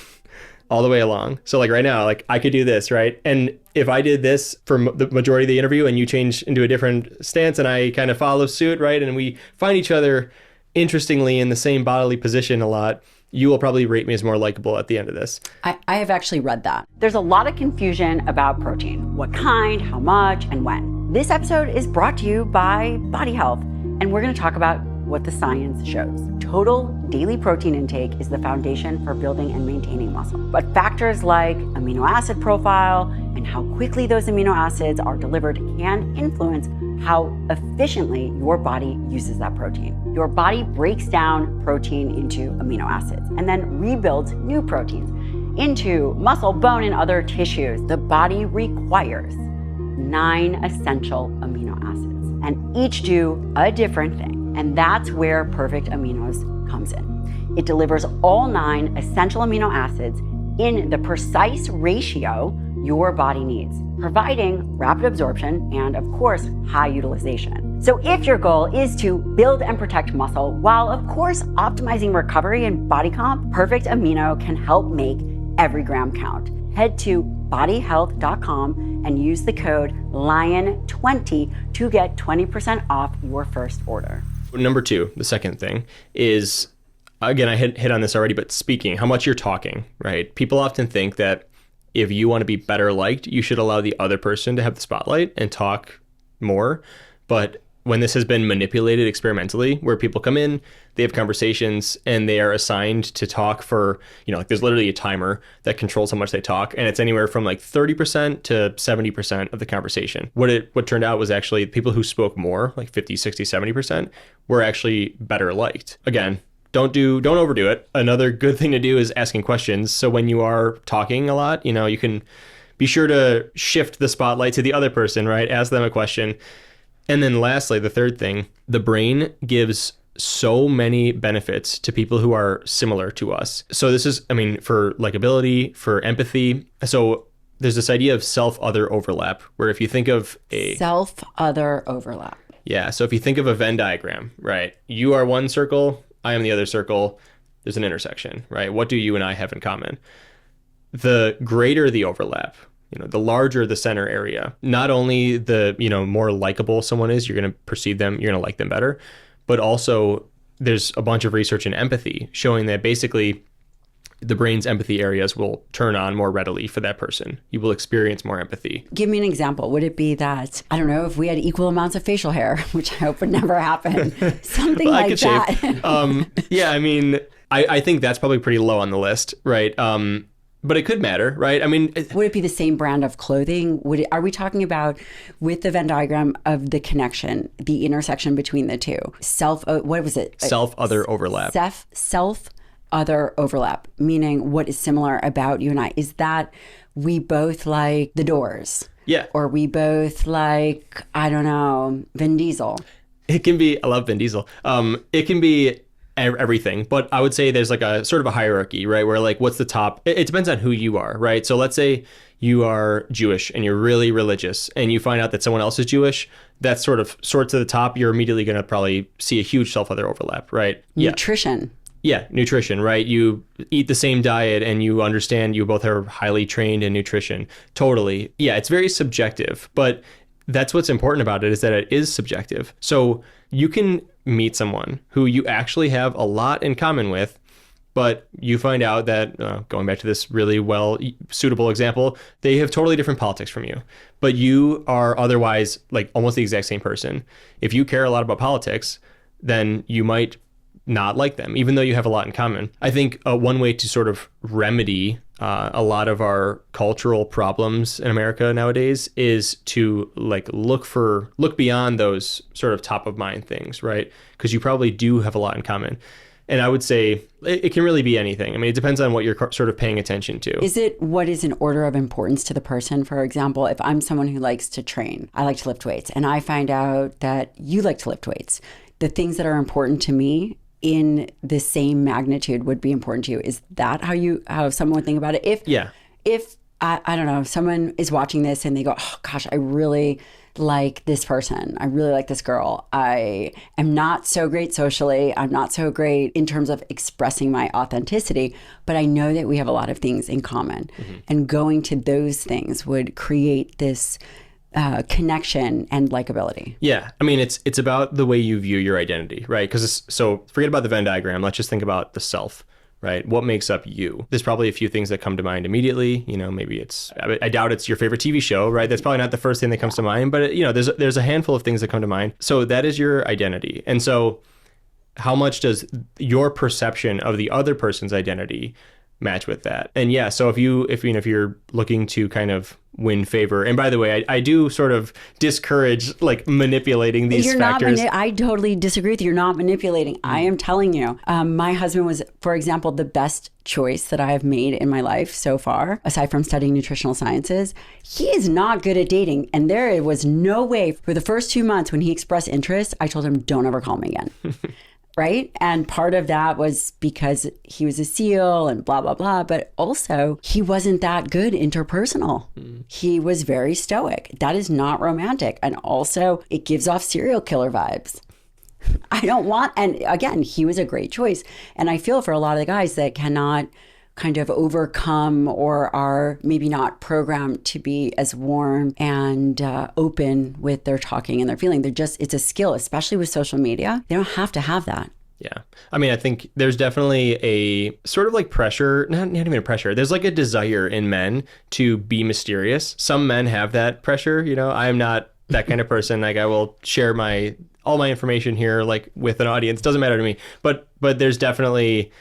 all the way along. So like right now, like I could do this, right? And if I did this for the majority of the interview and you change into a different stance and I kind of follow suit, right? And we find each other interestingly in the same bodily position a lot, you will probably rate me as more likable at the end of this. I have actually read that. There's a lot of confusion about protein. What kind, how much, and when. This episode is brought to you by Body Health, and we're going to talk about what the science shows. Total daily protein intake is the foundation for building and maintaining muscle. But factors like amino acid profile and how quickly those amino acids are delivered can influence how efficiently your body uses that protein. Your body breaks down protein into amino acids and then rebuilds new proteins into muscle, bone, and other tissues. The body requires 9 essential amino acids, and each do a different thing. And that's where Perfect Aminos comes in. It delivers all 9 essential amino acids in the precise ratio your body needs, providing rapid absorption and, of course, high utilization. So if your goal is to build and protect muscle while, of course, optimizing recovery and body comp, Perfect Amino can help make every gram count. Head to bodyhealth.com and use the code LION20 to get 20% off your first order. Number 2, the second thing is, again, I hit on this already, but speaking, how much you're talking, right? People often think that if you want to be better liked, you should allow the other person to have the spotlight and talk more. But when this has been manipulated experimentally, where people come in, they have conversations, and they are assigned to talk for, like there's literally a timer that controls how much they talk, and it's anywhere from like 30% to 70% of the conversation. What turned out was actually people who spoke more, like 50, 60, 70%, were actually better liked. Again, don't overdo it. Another good thing to do is asking questions. So when you are talking a lot, you can be sure to shift the spotlight to the other person, right? Ask them a question. And then lastly, the third thing, the brain gives so many benefits to people who are similar to us. So this is, for likability, for empathy. So there's this idea of self-other overlap, where if you think of a... Self-other overlap. Yeah. So if you think of a Venn diagram, right? You are one circle, I am the other circle. There's an intersection, right? What do you and I have in common? The greater the overlap, the larger the center area, not only the, more likable someone is, you're going to perceive them, you're going to like them better, but also there's a bunch of research in empathy showing that basically the brain's empathy areas will turn on more readily for that person. You will experience more empathy. Give me an example. Would it be that, I don't know, if we had equal amounts of facial hair, which I hope would never happen, something well, like that? Yeah, I think that's probably pretty low on the list, right? but it could matter, right? I mean, would it be the same brand of clothing? Are we talking about, with the Venn diagram of the connection, the intersection between the two? What was it? Self-other overlap. Self-other overlap, meaning what is similar about you and I? Is that we both like The Doors? Yeah. Or we both like, I don't know, Vin Diesel? It can be, I love Vin Diesel. It can be everything, but I would say there's like a sort of a hierarchy, right? Where like, what's the top? It depends on who you are, right? So let's say you are Jewish and you're really religious and you find out that someone else is Jewish, that's sort of soars to the top. You're immediately going to probably see a huge self-other overlap, right? Nutrition. Yeah, nutrition, right? You eat the same diet and you understand you both are highly trained in nutrition. Totally. Yeah, it's very subjective, but that's what's important about it, is that it is subjective. So you can meet someone who you actually have a lot in common with, but you find out that, going back to this really well suitable example, they have totally different politics from you, but you are otherwise like almost the exact same person. If you care a lot about politics, then you might not like them, even though you have a lot in common. I think one way to sort of remedy a lot of our cultural problems in America nowadays is to like look beyond those sort of top of mind things, right? Because you probably do have a lot in common. And I would say it can really be anything. I mean, it depends on what you're sort of paying attention to. Is it what is an order of importance to the person? For example, if I'm someone who likes to train, I like to lift weights, and I find out that you like to lift weights, the things that are important to me in the same magnitude would be important to you. Is that how someone would think about it? If I don't know, if someone is watching this and they go, oh gosh, I really like this person. I really like this girl. I am not so great socially. I'm not so great in terms of expressing my authenticity, but I know that we have a lot of things in common. Mm-hmm. And going to those things would create this connection and likability. Yeah. I mean, it's about the way you view your identity, right? Because so forget about the Venn diagram. Let's just think about the self, right? What makes up you? There's probably a few things that come to mind immediately. You know, maybe I doubt it's your favorite TV show, right? That's probably not the first thing that comes to mind, but there's a handful of things that come to mind. So that is your identity. And so how much does your perception of the other person's identity match with that? And yeah, so if you're looking to kind of win favor, and by the way, I do sort of discourage like manipulating these factors. I totally disagree with you. You're not manipulating. I am telling you. My husband was, for example, the best choice that I have made in my life so far, aside from studying nutritional sciences. He is not good at dating. And there was no way for the first 2 months when he expressed interest, I told him, don't ever call me again. Right? And part of that was because he was a SEAL and blah, blah, blah. But also, he wasn't that good interpersonal. He was very stoic. That is not romantic. And also, it gives off serial killer vibes. And again, he was a great choice. And I feel for a lot of the guys that cannot kind of overcome or are maybe not programmed to be as warm and open with their talking and their feeling. It's a skill, especially with social media. They don't have to have that. Yeah. I mean, I think there's definitely a sort of like pressure, not even a pressure. There's like a desire in men to be mysterious. Some men have that pressure. You know, I am not that kind of person. Like I will share all my information here, like with an audience. Doesn't matter to me. But there's definitely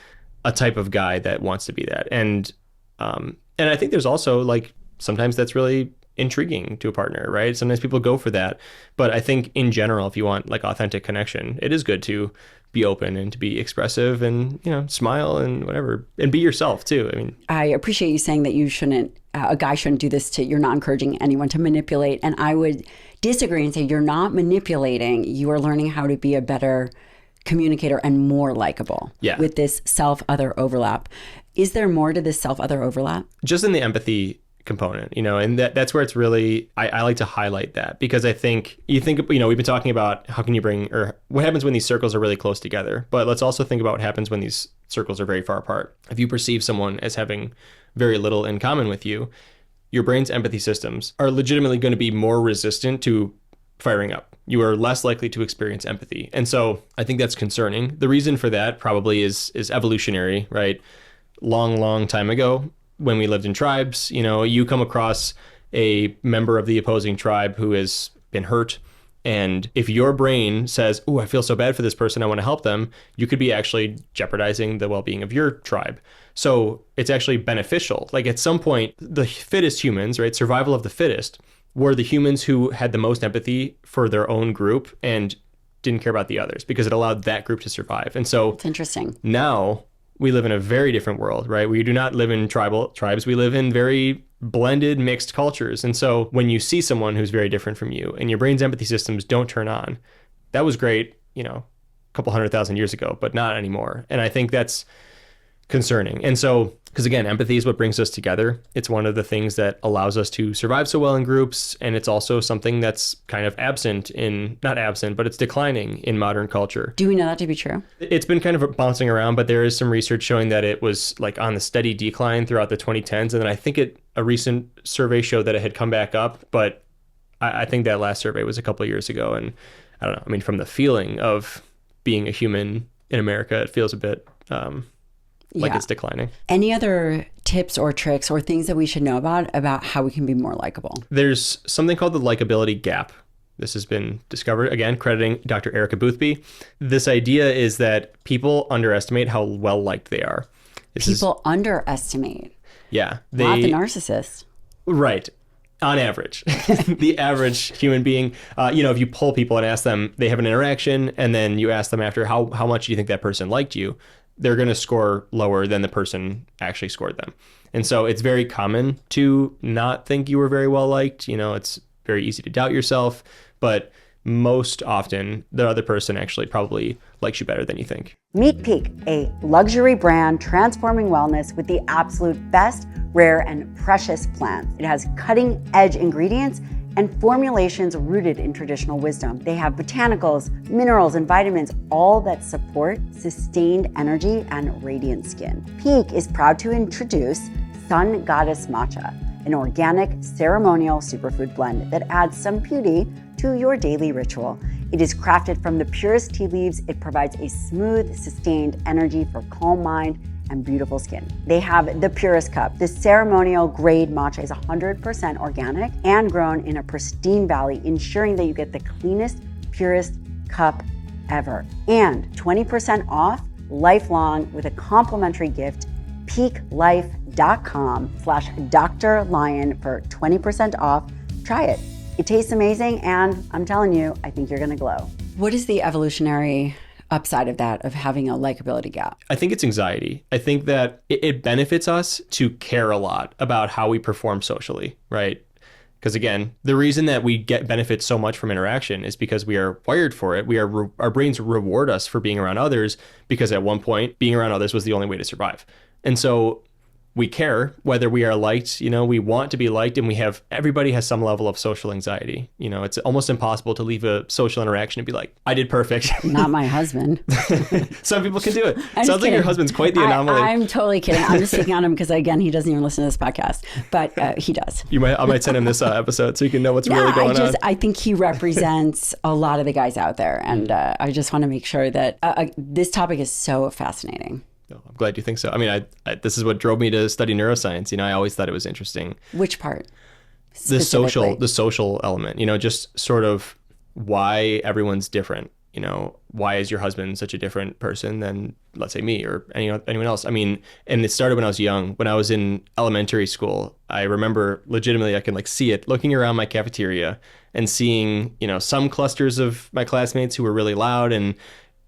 a type of guy that wants to be that. And I think there's also like, sometimes that's really intriguing to a partner, right? Sometimes people go for that. But I think in general, if you want like authentic connection, it is good to be open and to be expressive and, smile and whatever, and be yourself too. I mean, I appreciate you saying that a guy shouldn't do this you're not encouraging anyone to manipulate. And I would disagree and say you're not manipulating. You are learning how to be a better communicator and more likable with this self-other overlap. Is there more to this self-other overlap? Just in the empathy component, and that's where it's really, I like to highlight that, because I think we've been talking about how can you or what happens when these circles are really close together, but let's also think about what happens when these circles are very far apart. If you perceive someone as having very little in common with you, your brain's empathy systems are legitimately going to be more resistant to firing up. You are less likely to experience empathy. And so I think that's concerning. The reason for that probably is evolutionary, right? Long time ago, when we lived in tribes, you come across a member of the opposing tribe who has been hurt And if your brain says, "Oh, I feel so bad for this person, I want to help them," you could be actually jeopardizing the well-being of your tribe. So it's actually beneficial. Like at some point, the fittest humans, right, survival of the fittest, were the humans who had the most empathy for their own group and didn't care about the others because it allowed that group to survive. And so it's interesting. Now we live in a very different world, right? We do not live in tribes. We live in very blended, mixed cultures. And so when you see someone who's very different from you and your brain's empathy systems don't turn on, that was great, a couple 100,000 years ago, but not anymore. And I think that's concerning. And so, because again, empathy is what brings us together. It's one of the things that allows us to survive so well in groups. And it's also something that's kind of not absent, but it's declining in modern culture. Do we know that to be true? It's been kind of bouncing around, but there is some research showing that it was like on the steady decline throughout the 2010s. And then I think a recent survey showed that it had come back up, but I think that last survey was a couple of years ago. And I don't know, I mean, from the feeling of being a human in America, it feels a bit like it's declining. Any other tips or tricks or things that we should know about how we can be more likable? There's something called the likability gap. This has been discovered, again, crediting Dr. Erica Boothby. This idea is that people underestimate how well-liked they are. People underestimate. Yeah. Not the narcissist. Right. On average, the average human being, if you poll people and ask them, they have an interaction, and then you ask them after how much do you think that person liked you, they're going to score lower than the person actually scored them. And so it's very common to not think you were very well liked. It's very easy to doubt yourself, but most often the other person actually probably likes you better than you think. Meet Peak, a luxury brand transforming wellness with the absolute best, rare, and precious plants. It has cutting-edge ingredients and formulations rooted in traditional wisdom. They have botanicals, minerals, and vitamins, all that support sustained energy and radiant skin. Peak is proud to introduce Sun Goddess Matcha, an organic ceremonial superfood blend that adds some beauty to your daily ritual. It is crafted from the purest tea leaves. It provides a smooth, sustained energy for calm mind and beautiful skin. They have the purest cup. This ceremonial grade matcha is 100% organic and grown in a pristine valley, ensuring that you get the cleanest, purest cup ever. And 20% off lifelong with a complimentary gift, peaklife.com/Dr. Lyon for 20% off. Try it. It tastes amazing, and I'm telling you, I think you're gonna glow. What is the evolutionary upside of that, of having a likability gap? I think it's anxiety. I think that it benefits us to care a lot about how we perform socially, right? Because again, the reason that we get benefit so much from interaction is because we are wired for it. Our brains reward us for being around others because at one point, being around others was the only way to survive. And so we care whether we are liked, we want to be liked, and everybody has some level of social anxiety. It's almost impossible to leave a social interaction and be like, I did perfect. Not my husband. Some people can do it. Sounds like your husband's quite the anomaly. I'm totally kidding. I'm just picking on him because, again, he doesn't even listen to this podcast, but he does. I might send him this episode so you can know what's really going on. I think he represents a lot of the guys out there. And I just want to make sure that this topic is so fascinating. I'm glad you think so. I mean, this is what drove me to study neuroscience. I always thought it was interesting. Which part? The social element, just sort of why everyone's different. Why is your husband such a different person than, let's say, me or anyone else? I mean, and it started when I was young. When I was in elementary school, I remember legitimately I can see it looking around my cafeteria and seeing, some clusters of my classmates who were really loud and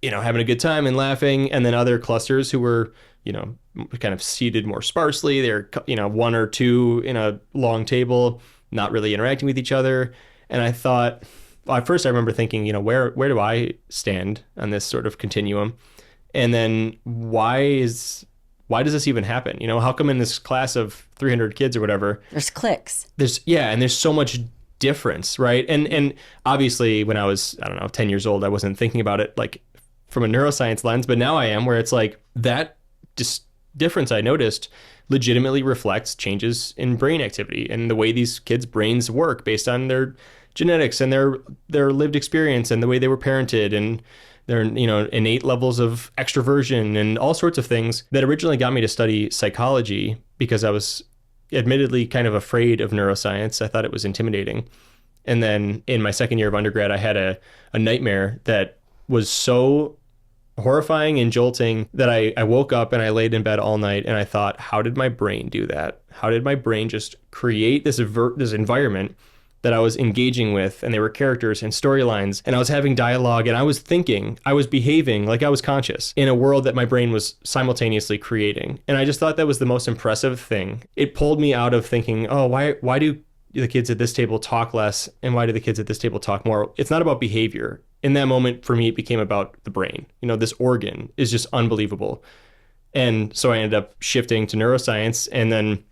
having a good time and laughing, and then other clusters who were, kind of seated more sparsely. They're, one or two in a long table, not really interacting with each other. And I thought, well, at first I remember thinking, where do I stand on this sort of continuum? And then why does this even happen? How come in this class of 300 kids or whatever, there's cliques? And there's so much difference, right? And obviously when I was, 10 years old, I wasn't thinking about it from a neuroscience lens, but now I am, where it's that difference I noticed legitimately reflects changes in brain activity and the way these kids' brains work based on their genetics and their lived experience and the way they were parented and their innate levels of extroversion and all sorts of things that originally got me to study psychology because I was admittedly kind of afraid of neuroscience. I thought it was intimidating. And then in my second year of undergrad, I had a nightmare that was so horrifying and jolting that I woke up and I laid in bed all night and I thought, how did my brain do that? How did my brain just create this environment that I was engaging with, and there were characters and storylines, and I was having dialogue, and I was thinking, I was behaving like I was conscious in a world that my brain was simultaneously creating. And I just thought that was the most impressive thing. It pulled me out of thinking, oh, why do the kids at this table talk less, and why do the kids at this table talk more? It's not about behavior. In that moment, for me, it became about the brain. This organ is just unbelievable. And so I ended up shifting to neuroscience and then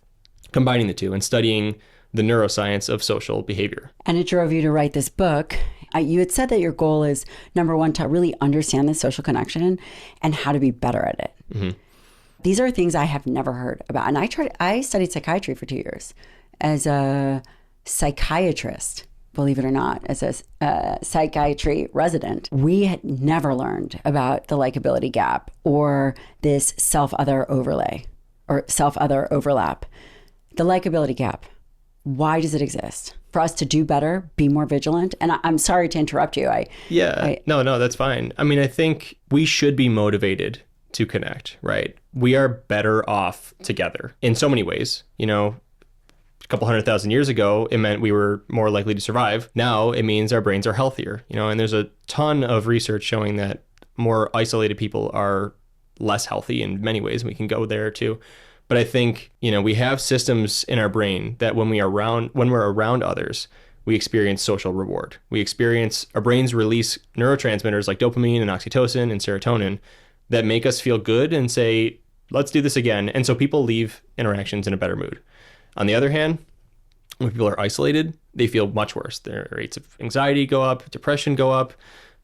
combining the two and studying the neuroscience of social behavior. And it drove you to write this book. You had said that your goal is, number one, to really understand the social connection and how to be better at it. Mm-hmm. These are things I have never heard about. And I studied psychiatry for 2 years as a psychiatrist, believe it or not, as a psychiatry resident. We had never learned about the likability gap or this self-other overlay or self-other overlap. The likability gap. Why does it exist? For us to do better, be more vigilant? And I'm sorry to interrupt you. No, that's fine. I mean, I think we should be motivated to connect, right? We are better off together in so many ways. A couple 100,000 years ago, it meant we were more likely to survive. Now it means our brains are healthier, and there's a ton of research showing that more isolated people are less healthy in many ways. We can go there too. But I think, we have systems in our brain that when we're around others, we experience social reward. Our brains release neurotransmitters like dopamine and oxytocin and serotonin that make us feel good and say, let's do this again. And so people leave interactions in a better mood. On the other hand, when people are isolated, they feel much worse. Their rates of anxiety go up, depression go up,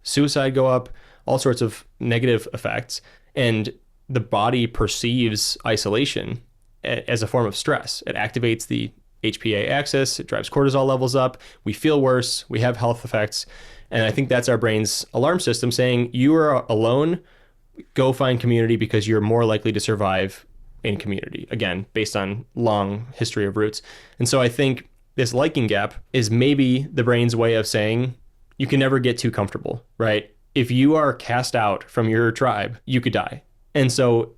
suicide go up, all sorts of negative effects. And the body perceives isolation as a form of stress. It activates the HPA axis, it drives cortisol levels up, we feel worse, we have health effects. And I think that's our brain's alarm system saying, you are alone, go find community because you're more likely to survive in community. Again, based on long history of roots. And so I think this liking gap is maybe the brain's way of saying, you can never get too comfortable, right? If you are cast out from your tribe, you could die. And so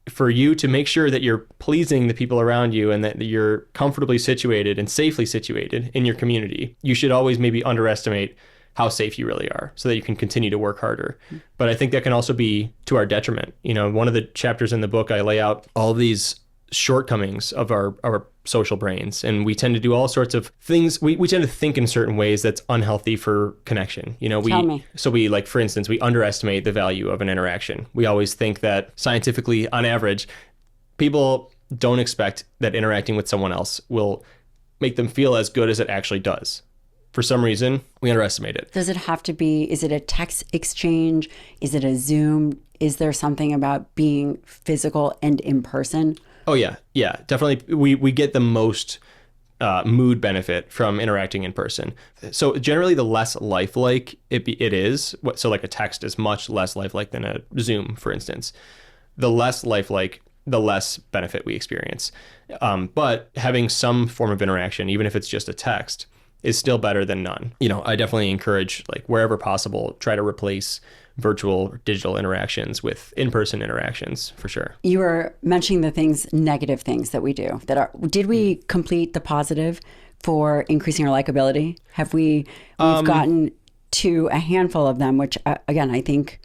for you to make sure that you're pleasing the people around you and that you're comfortably situated and safely situated in your community, you should always maybe underestimate how safe you really are so that you can continue to work harder. But I think that can also be to our detriment. One of the chapters in the book, I lay out all these shortcomings of our social brains, and we tend to do all sorts of things. We tend to think in certain ways that's unhealthy for connection. Tell me. So we, like, for instance, we underestimate the value of an interaction. We always think that scientifically, on average, people don't expect that interacting with someone else will make them feel as good as it actually does. For some reason, we underestimate it. Does it have to be, is it a text exchange? Is it a Zoom? Is there something about being physical and in person? Oh, yeah. Yeah, definitely. We get the most mood benefit from interacting in person. So generally, the less lifelike it is, so like a text is much less lifelike than a Zoom, for instance. The less lifelike, the less benefit we experience. But having some form of interaction, even if it's just a text, is still better than none. I definitely encourage, like, wherever possible, try to replace virtual or digital interactions with in-person interactions, for sure. You were mentioning the negative things that we do. Did we complete the positive for increasing our likability? We've gotten to a handful of them, which again, I think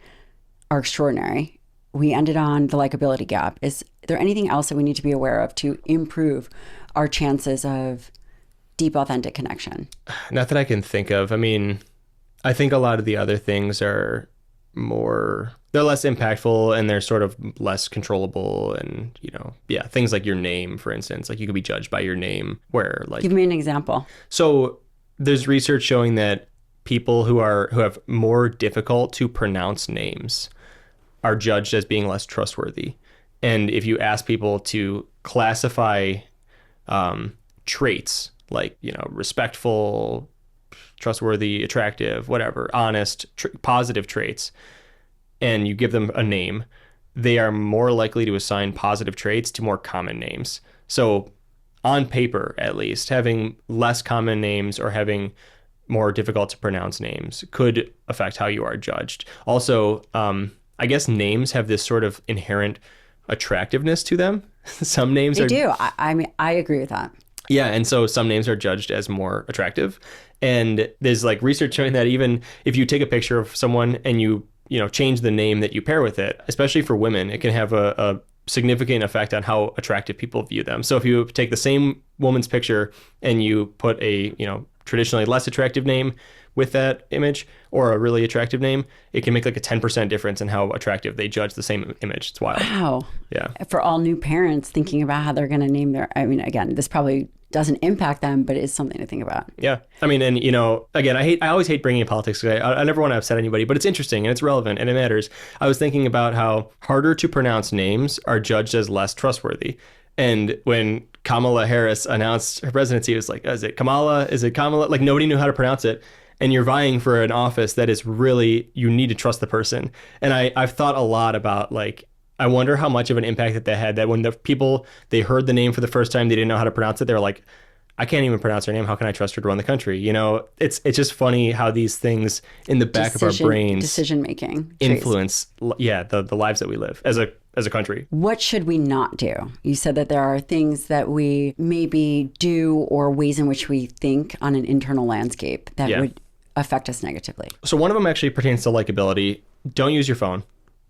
are extraordinary. We ended on the likability gap. Is there anything else that we need to be aware of to improve our chances of deep, authentic connection? Not that I can think of. I mean, I think a lot of the other things are they're less impactful and they're sort of less controllable. And, things like your name, for instance, like you could be judged by your name, where, like, give me an example. So there's research showing that people who have more difficult to pronounce names are judged as being less trustworthy. And if you ask people to classify traits like, respectful, trustworthy, attractive, whatever, honest, positive traits, and you give them a name, they are more likely to assign positive traits to more common names. So on paper, at least, having less common names or having more difficult to pronounce names could affect how you are judged. Also, I guess names have this sort of inherent attractiveness to them. Some names They do. I mean, I agree with that. Yeah, and so some names are judged as more attractive. And there's like research showing that even if you take a picture of someone and you change the name that you pair with it, especially for women, it can have a significant effect on how attractive people view them. So if you take the same woman's picture and you put a, traditionally less attractive name with that image or a really attractive name, it can make like a 10% difference in how attractive they judge the same image. It's wild. Wow. Yeah. For all new parents thinking about how they're going to name I mean, again, this probably doesn't impact them, but it's something to think about. Yeah. I mean, and again, I always hate bringing in politics because I never want to upset anybody, but it's interesting and it's relevant and it matters. I was thinking about how harder to pronounce names are judged as less trustworthy. And when Kamala Harris announced her presidency, it was like, is it Kamala? Is it Kamala? Like nobody knew how to pronounce it. And you're vying for an office that is really, you need to trust the person. And I've thought a lot about like, I wonder how much of an impact that had, that when the people, they heard the name for the first time, they didn't know how to pronounce it. They were like, I can't even pronounce her name. How can I trust her to run the country? It's just funny how these things in the back of our brains, decision making, influence, the lives that we live as a country. What should we not do? You said that there are things that we maybe do or ways in which we think on an internal landscape that would affect us negatively. So one of them actually pertains to likability. Don't use your phone.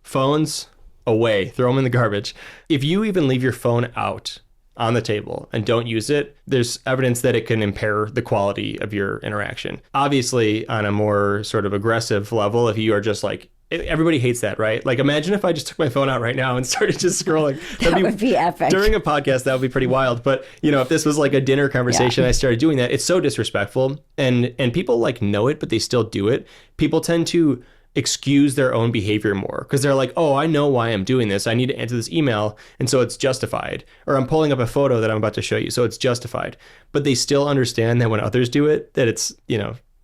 Phones away, throw them in the garbage. If you even leave your phone out on the table and don't use it, there's evidence that it can impair the quality of your interaction. Obviously, on a more sort of aggressive level, if you are just like, everybody hates that, right? Like imagine if I just took my phone out right now and started just scrolling. That would be epic. During a podcast, that would be pretty wild. But if this was like a dinner conversation, I started doing that, it's so disrespectful. And people like know it, but they still do it. People tend to excuse their own behavior more because they're like, oh, I know why I'm doing this. I need to answer this email. And so it's justified. Or I'm pulling up a photo that I'm about to show you. So it's justified. But they still understand that when others do it, that it's,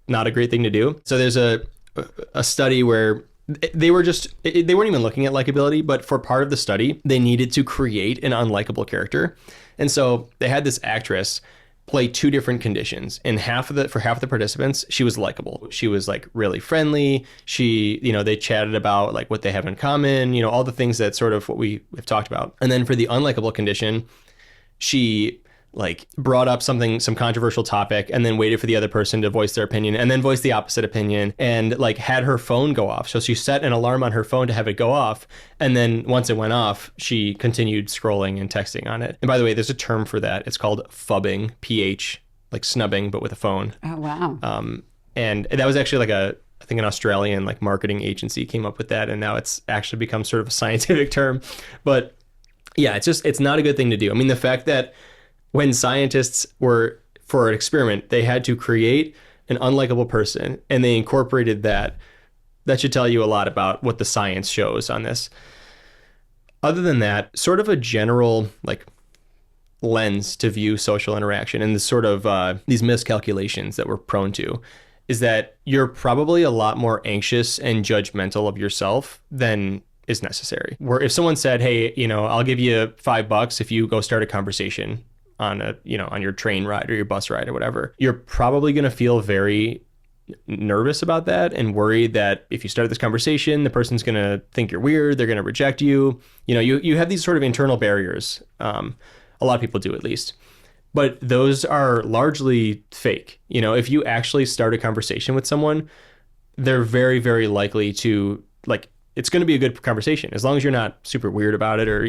not a great thing to do. So there's a study where they weren't even looking at likability, but for part of the study, they needed to create an unlikable character. And so they had this actress play two different conditions. And for half of the participants, she was likable. She was like really friendly. She, they chatted about like what they have in common, all the things that sort of what we have talked about. And then for the unlikable condition, she like brought up some controversial topic and then waited for the other person to voice their opinion and then voiced the opposite opinion and like had her phone go off. So she set an alarm on her phone to have it go off. And then once it went off, she continued scrolling and texting on it. And by the way, there's a term for that. It's called phubbing, PH, like snubbing, but with a phone. Oh, wow. And that was actually like I think an Australian like marketing agency came up with that. And now it's actually become sort of a scientific term. But yeah, it's not a good thing to do. I mean, the fact that when scientists were, for an experiment, they had to create an unlikable person and they incorporated that should tell you a lot about what the science shows on this. Other than that, sort of a general like lens to view social interaction and this sort of these miscalculations that we're prone to is that you're probably a lot more anxious and judgmental of yourself than is necessary. Where if someone said, hey, I'll give you $5 if you go start a conversation on on your train ride or your bus ride or whatever, you're probably going to feel very nervous about that and worried that if you start this conversation, the person's going to think you're weird. They're going to reject you. You have these sort of internal barriers. A lot of people do, at least. But those are largely fake. If you actually start a conversation with someone, they're very, very likely to like, it's going to be a good conversation as long as you're not super weird about it or,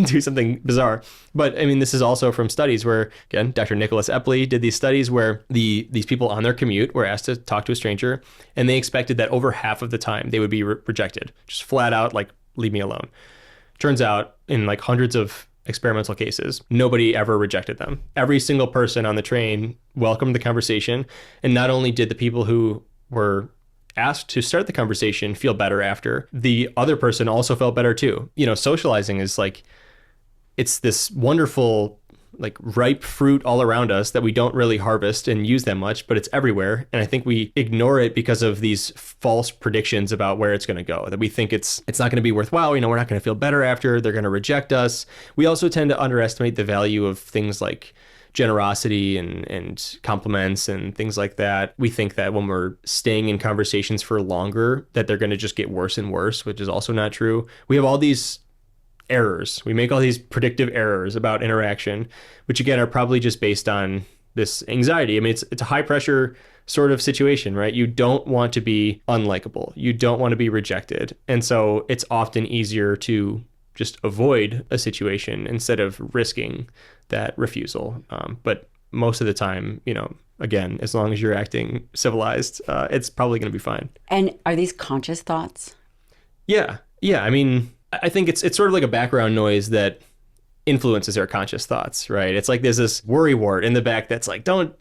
do something bizarre. But I mean, this is also from studies where, again, Dr. Nicholas Epley did these studies where these people on their commute were asked to talk to a stranger and they expected that over half of the time they would be rejected, just flat out like, leave me alone. Turns out in like hundreds of experimental cases, nobody ever rejected them. Every single person on the train welcomed the conversation. And not only did the people who were asked to start the conversation feel better after, the other person also felt better too. Socializing is like, it's this wonderful, like ripe fruit all around us that we don't really harvest and use that much, but it's everywhere. And I think we ignore it because of these false predictions about where it's going to go, that we think it's not going to be worthwhile. We're not going to feel better after, they're going to reject us. We also tend to underestimate the value of things like generosity and compliments and things like that. We think that when we're staying in conversations for longer, that they're going to just get worse and worse, which is also not true. We have all these errors. We make all these predictive errors about interaction, which again are probably just based on this anxiety. I mean, it's a high pressure sort of situation, right? You don't want to be unlikable. You don't want to be rejected. And so it's often easier to just avoid a situation instead of risking that refusal. But most of the time, again, as long as you're acting civilized, it's probably going to be fine. And are these conscious thoughts? Yeah. I mean, I think it's sort of like a background noise that influences our conscious thoughts, right? It's like there's this worry wart in the back that's like, don't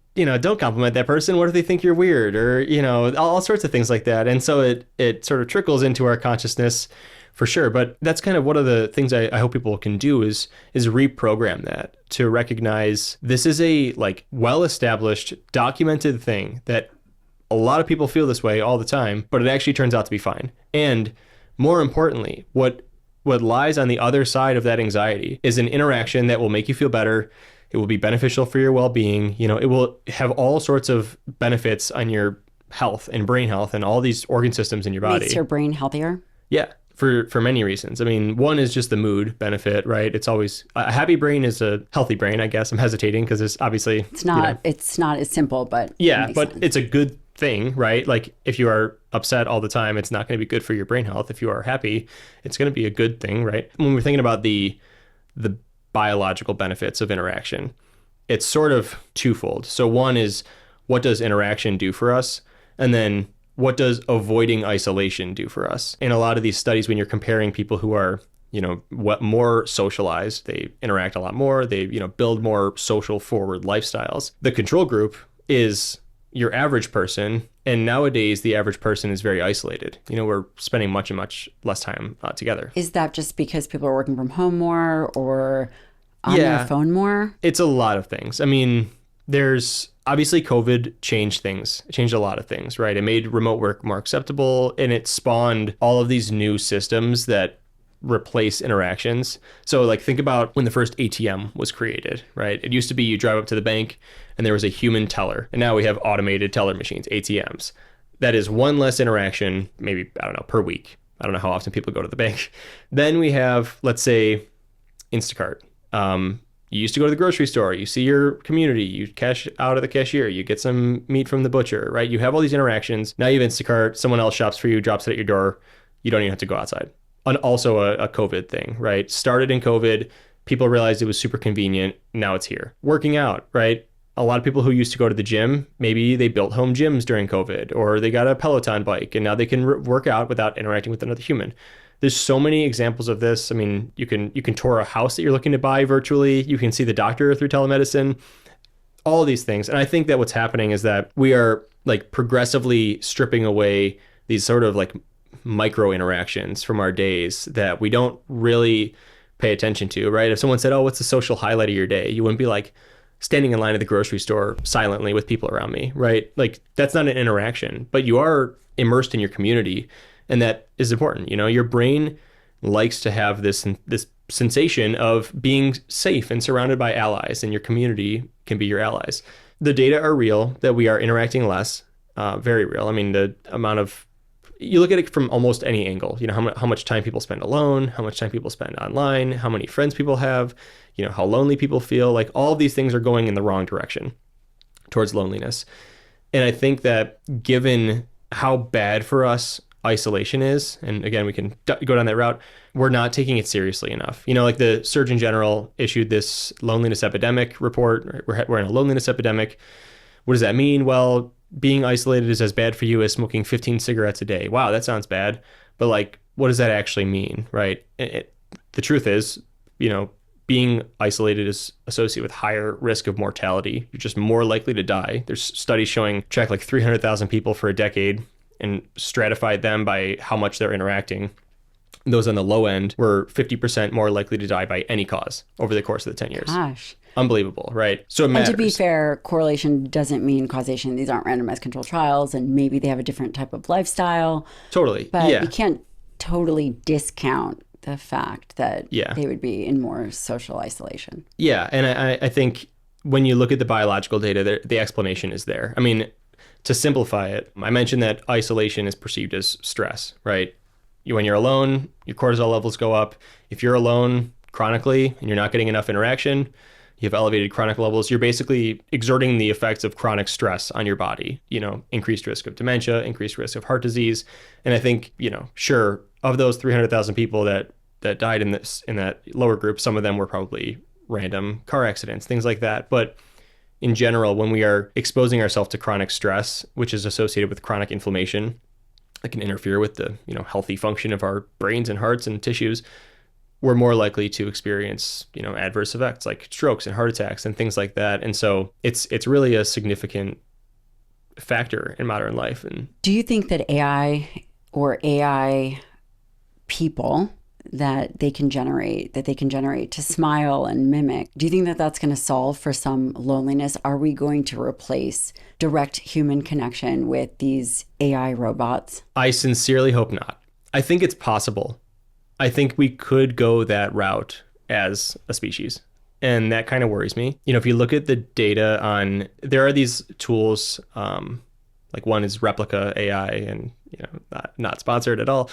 compliment that person. What if they think you're weird? Or, all sorts of things like that. And so it sort of trickles into our consciousness for sure. But that's kind of one of the things I hope people can do is reprogram that to recognize this is a well-established, documented thing that a lot of people feel this way all the time, but it actually turns out to be fine. And more importantly, what lies on the other side of that anxiety is an interaction that will make you feel better. It will be beneficial for your well-being. It will have all sorts of benefits on your health and brain health and all these organ systems in your body. Makes your brain healthier? Yeah, for many reasons. I mean, one is just the mood benefit, right? It's always a happy brain is a healthy brain, I guess. I'm hesitating because it's obviously it's not as simple, but yeah, but it's a good thing, right? Like if you are upset all the time, it's not going to be good for your brain health. If you are happy, it's going to be a good thing, right? When we're thinking about the biological benefits of interaction, it's sort of twofold. So one is, what does interaction do for us? And then what does avoiding isolation do for us? In a lot of these studies, when you're comparing people who are more socialized, they interact a lot more, they build more social forward lifestyles. The control group is your average person, and nowadays the average person is very isolated. We're spending much less time together. Is that just because people are working from home more or on their phone more? It's a lot of things. I mean, there's obviously COVID changed things. It changed a lot of things, right? It made remote work more acceptable, and it spawned all of these new systems that replace interactions. So think about when the first ATM was created, right? It used to be you drive up to the bank and there was a human teller, and now we have automated teller machines, ATMs. That is one less interaction, maybe, I don't know, per week. I don't know how often people go to the bank. Then we have, let's say, Instacart. You used to go to the grocery store, you see your community, you cash out of the cashier, you get some meat from the butcher, right? You have all these interactions. Now you have Instacart, someone else shops for you, drops it at your door. You don't even have to go outside. And also a COVID thing, right? Started in COVID, people realized it was super convenient. Now it's here. Working out, right? A lot of people who used to go to the gym, maybe they built home gyms during COVID, or they got a Peloton bike and now they can work out without interacting with another human. There's so many examples of this. I mean, you can tour a house that you're looking to buy virtually. You can see the doctor through telemedicine, all of these things. And I think that what's happening is that we are progressively stripping away these sort of micro interactions from our days that we don't really pay attention to, right? If someone said, oh, what's the social highlight of your day? You wouldn't be standing in line at the grocery store silently with people around me, right? That's not an interaction, but you are immersed in your community. And that is important. Your brain likes to have this sensation of being safe and surrounded by allies, and your community can be your allies. The data are real that we are interacting less, very real. I mean, the amount of, you look at it from almost any angle, how much time people spend alone, how much time people spend online, how many friends people have, how lonely people feel. All of these things are going in the wrong direction towards loneliness. And I think that given how bad for us isolation is, and again, we can go down that route, we're not taking it seriously enough. The Surgeon General issued this loneliness epidemic report. We're in a loneliness epidemic. What does that mean? Well, being isolated is as bad for you as smoking 15 cigarettes a day. Wow, that sounds bad. But what does that actually mean, right? The truth is, being isolated is associated with higher risk of mortality. You're just more likely to die. There's studies showing, track 300,000 people for a decade and stratified them by how much they're interacting. Those on the low end were 50% more likely to die by any cause over the course of the 10 years. Gosh. Unbelievable, right? So it matters. And to be fair, correlation doesn't mean causation. These aren't randomized controlled trials, and maybe they have a different type of lifestyle. Totally. But yeah. you can't totally discount the fact that Yeah. they would be in more social isolation. Yeah. And I think when you look at the biological data, the explanation is there. I mean, to simplify it, I mentioned that isolation is perceived as stress, right? When you're alone, your cortisol levels go up. If you're alone chronically and you're not getting enough interaction, you have elevated chronic levels, you're basically exerting the effects of chronic stress on your body, increased risk of dementia, increased risk of heart disease. And I think, sure, of those 300,000 people that died in that lower group, some of them were probably random car accidents, things like that. But in general, when we are exposing ourselves to chronic stress, which is associated with chronic inflammation, that can interfere with the healthy function of our brains and hearts and tissues, we're more likely to experience adverse effects like strokes and heart attacks and things like that. And so it's really a significant factor in modern life. And do you think that AI people that they can generate to smile and mimic, do you think that that's going to solve for some loneliness? Are we going to replace direct human connection with these AI robots? I sincerely hope not. I think it's possible. I think we could go that route as a species. And that kind of worries me. If you look at the data there are these tools, like one is Replica AI, and not sponsored at all.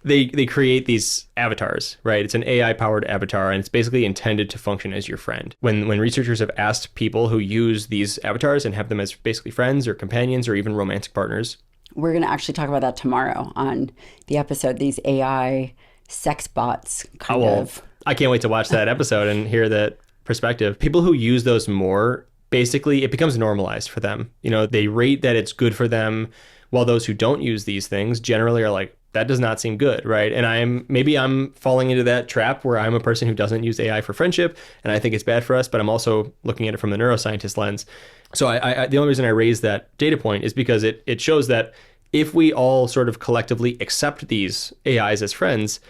They create these avatars, right? It's an AI powered avatar, and it's basically intended to function as your friend. When researchers have asked people who use these avatars and have them as basically friends or companions or even romantic partners. We're going to actually talk about that tomorrow on the episode, these AI sex bots kind of. I can't wait to watch that episode and hear that perspective. People who use those more, basically it becomes normalized for them. They rate that it's good for them, while those who don't use these things generally are like, that does not seem good, right? And I'm falling into that trap where I'm a person who doesn't use AI for friendship, and I think it's bad for us, but I'm also looking at it from the neuroscientist lens. So the only reason I raise that data point is because it shows that if we all sort of collectively accept these AIs as friends,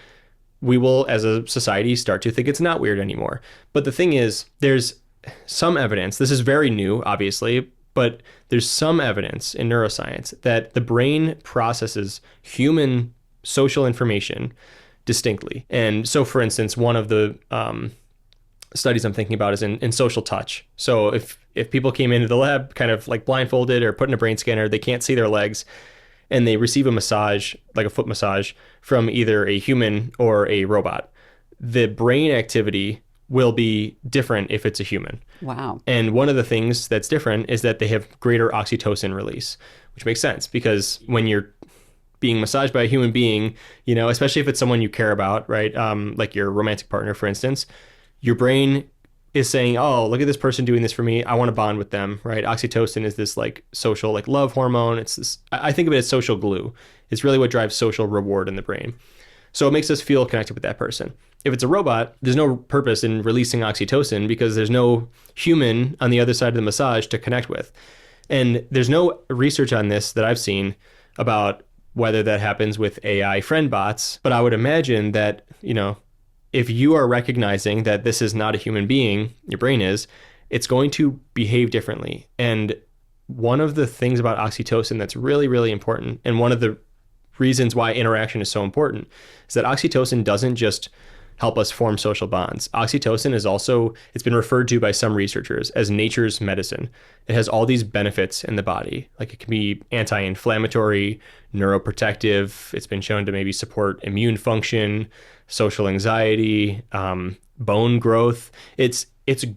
we will, as a society, start to think it's not weird anymore. But the thing is, there's some evidence, this is very new, obviously, but there's some evidence in neuroscience that the brain processes human social information distinctly. And so, for instance, one of the studies I'm thinking about is in social touch. So if people came into the lab kind of like blindfolded or put in a brain scanner, they can't see their legs, and they receive a massage, like a foot massage, from either a human or a robot, the brain activity will be different if it's a human. Wow. And one of the things that's different is that they have greater oxytocin release, which makes sense because when you're being massaged by a human being, especially if it's someone you care about, right? Like your romantic partner, for instance, your brain is saying, oh, look at this person doing this for me. I want to bond with them, right? Oxytocin is this like social, like love hormone. It's this, I think of it as social glue. It's really what drives social reward in the brain. So it makes us feel connected with that person. If it's a robot, there's no purpose in releasing oxytocin because there's no human on the other side of the massage to connect with. And there's no research on this that I've seen about whether that happens with AI friend bots. But I would imagine that, if you are recognizing that this is not a human being, your brain is, it's going to behave differently. And one of the things about oxytocin that's really, really important, and one of the reasons why interaction is so important, is that oxytocin doesn't just help us form social bonds. Oxytocin is also, it's been referred to by some researchers as nature's medicine. It has all these benefits in the body. Like it can be anti-inflammatory, neuroprotective. It's been shown to maybe support immune function, social anxiety, bone growth. It's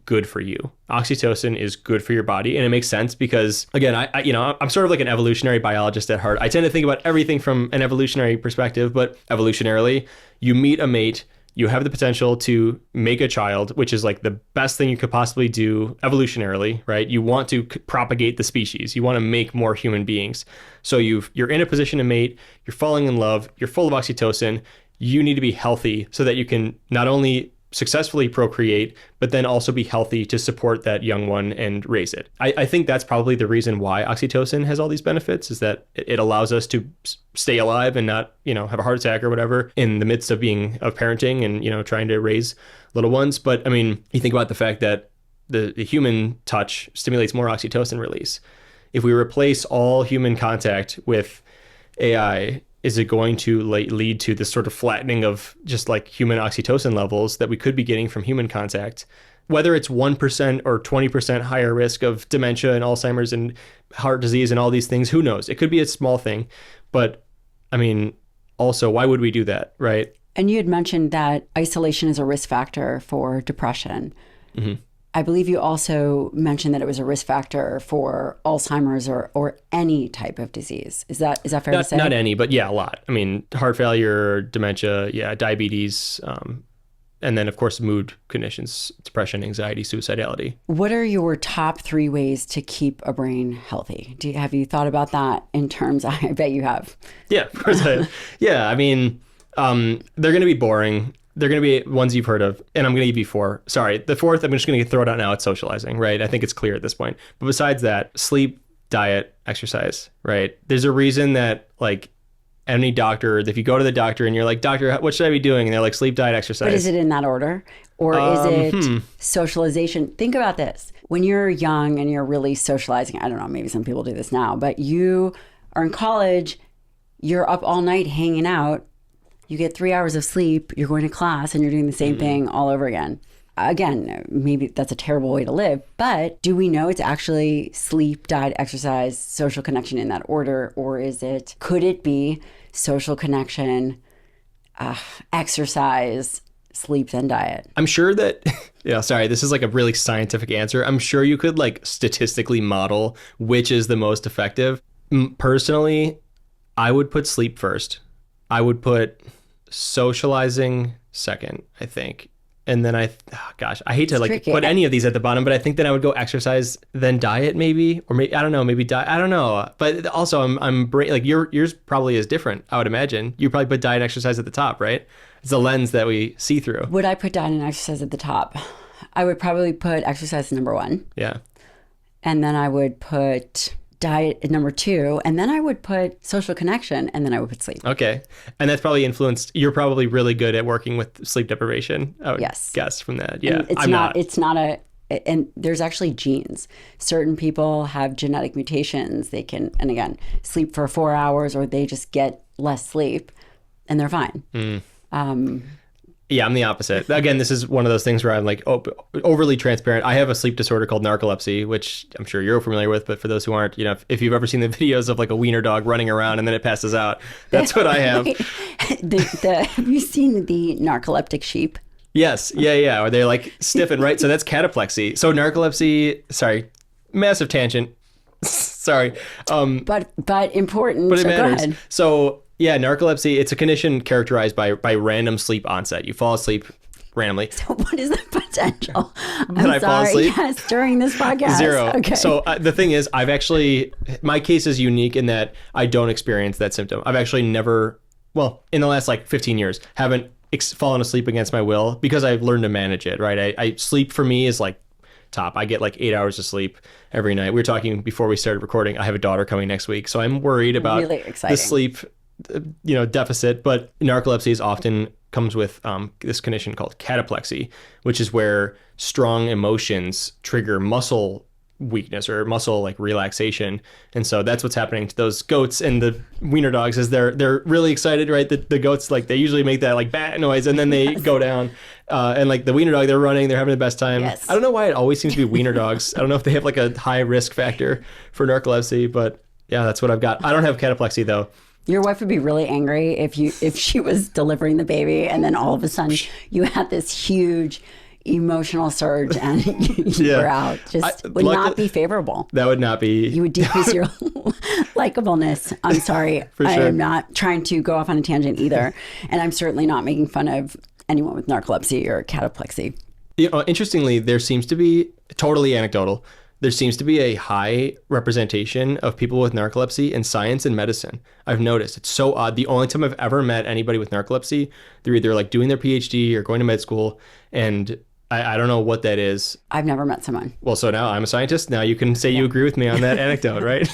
good for you. Oxytocin is good for your body, and it makes sense because, again, I'm sort of like an evolutionary biologist at heart. I tend to think about everything from an evolutionary perspective, but evolutionarily, you meet a mate, you have the potential to make a child, which is like the best thing you could possibly do evolutionarily, right? You want to propagate the species. You want to make more human beings. So you're in a position to mate, you're falling in love, you're full of oxytocin. You need to be healthy so that you can not only successfully procreate, but then also be healthy to support that young one and raise it. I think that's probably the reason why oxytocin has all these benefits, is that it allows us to stay alive and not, have a heart attack or whatever in the midst of parenting and, trying to raise little ones. But I mean, you think about the fact that the human touch stimulates more oxytocin release. If we replace all human contact with AI, is it going to lead to this sort of flattening of just like human oxytocin levels that we could be getting from human contact whether it's 1% or 20% higher risk of dementia and Alzheimer's and heart disease and all these things, who knows? It could be a small thing. But I mean, also, why would we do that, right? And you had mentioned that isolation is a risk factor for depression. Mm-hmm. I believe you also mentioned that it was a risk factor for Alzheimer's or any type of disease. Is that fair to say? Not any, but yeah, a lot. I mean, heart failure, dementia, yeah, diabetes, and then, of course, mood conditions, depression, anxiety, suicidality. What are your top 3 ways to keep a brain healthy? Have you thought about that in terms? I bet you have. Yeah, of course I have. Yeah, I mean, they're going to be boring. They're going to be ones you've heard of, and I'm going to give you 4. Sorry, the 4th, I'm just going to throw it out now. It's socializing, right? I think it's clear at this point. But besides that, sleep, diet, exercise, right? There's a reason that, like, any doctor, if you go to the doctor and you're like, doctor, what should I be doing? And they're like, sleep, diet, exercise. But is it in that order? Or is it socialization? Think about this. When you're young and you're really socializing, I don't know, maybe some people do this now, but you are in college, you're up all night hanging out, you get 3 hours of sleep, you're going to class, and you're doing the same thing all over again. Again, maybe that's a terrible way to live, but do we know it's actually sleep, diet, exercise, social connection in that order? Or could it be social connection, exercise, sleep, then diet? I'm sure that, sorry, this is like a really scientific answer. I'm sure you could like statistically model which is the most effective. Personally, I would put sleep first. I would put socializing second, I think. And then I hate to put any of these at the bottom, but I think that I would go exercise, then diet maybe, or maybe, I don't know, maybe diet. I don't know. But also I'm like yours probably is different. I would imagine you probably put diet and exercise at the top, right? It's the lens that we see through. Would I put diet and exercise at the top? I would probably put exercise number 1. Yeah. And then I would put diet at number 2, and then I would put social connection, and then I would put sleep. Okay. And that's probably influenced, you're probably really good at working with sleep deprivation, I would yes. guess from that. Yeah. And it's not and there's actually genes. Certain people have genetic mutations. They can, and again, sleep for 4 hours, or they just get less sleep and they're fine. Yeah, I'm the opposite. Again, this is one of those things where I'm like overly transparent. I have a sleep disorder called narcolepsy, which I'm sure you're familiar with, but for those who aren't, if you've ever seen the videos of like a wiener dog running around and then it passes out, that's what I have. Have you seen the narcoleptic sheep? Yes. Yeah. Or they're like stiffen, right? So that's cataplexy. So narcolepsy, sorry, massive tangent. Sorry. But important. But it so matters. Go ahead. So yeah, narcolepsy, it's a condition characterized by random sleep onset. You fall asleep randomly. So what is the potential? I fall asleep? Yes, during this podcast. 0. Okay. So the thing is, my case is unique in that I don't experience that symptom. I've actually never, in the last like 15 years, haven't fallen asleep against my will because I've learned to manage it, right? I sleep for me is like top. I get like 8 hours of sleep every night. We were talking before we started recording. I have a daughter coming next week, so I'm worried about the sleep deficit. But narcolepsy is often comes with this condition called cataplexy, which is where strong emotions trigger muscle weakness or muscle like relaxation. And so that's what's happening to those goats and the wiener dogs is they're really excited, right? The goats, like they usually make that like bat noise and then they go down. And like the wiener dog, they're running, they're having the best time. Yes. I don't know why it always seems to be wiener dogs. I don't know if they have like a high risk factor for narcolepsy, but yeah, that's what I've got. I don't have cataplexy though. Your wife would be really angry if she was delivering the baby and then all of a sudden you had this huge emotional surge and you were out. Would not be favorable. That would not be. You would decrease your likableness. I'm sorry. For sure. I am not trying to go off on a tangent either. And I'm certainly not making fun of anyone with narcolepsy or cataplexy. Interestingly, there seems to be, totally anecdotal, there seems to be a high representation of people with narcolepsy in science and medicine. I've noticed. It's so odd. The only time I've ever met anybody with narcolepsy, they're either like doing their PhD or going to med school. And I don't know what that is. I've never met someone. Well, so now I'm a scientist. Now you can say you agree with me on that anecdote, right?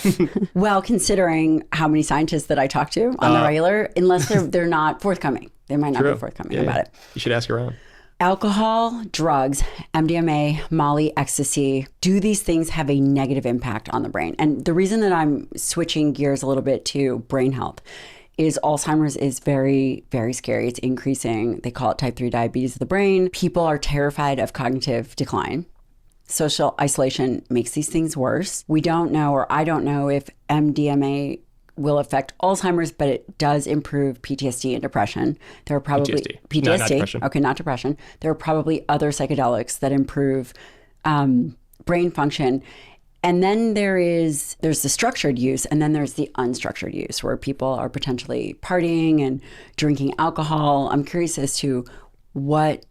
Well, considering how many scientists that I talk to on the regular, unless they're not forthcoming. They might not be forthcoming about it. You should ask around. Alcohol, drugs, MDMA, Molly, ecstasy, do these things have a negative impact on the brain? And the reason that I'm switching gears a little bit to brain health is Alzheimer's is very, very scary. It's increasing. They call it type 3 diabetes of the brain. People are terrified of cognitive decline. Social isolation makes these things worse. We don't know, or I don't know, if MDMA will affect Alzheimer's, but it does improve PTSD and depression. There are probably PTSD. No, not depression. Okay, not depression. There are probably other psychedelics that improve brain function. And then there's the structured use, and then there's the unstructured use, where people are potentially partying and drinking alcohol. I'm curious as to what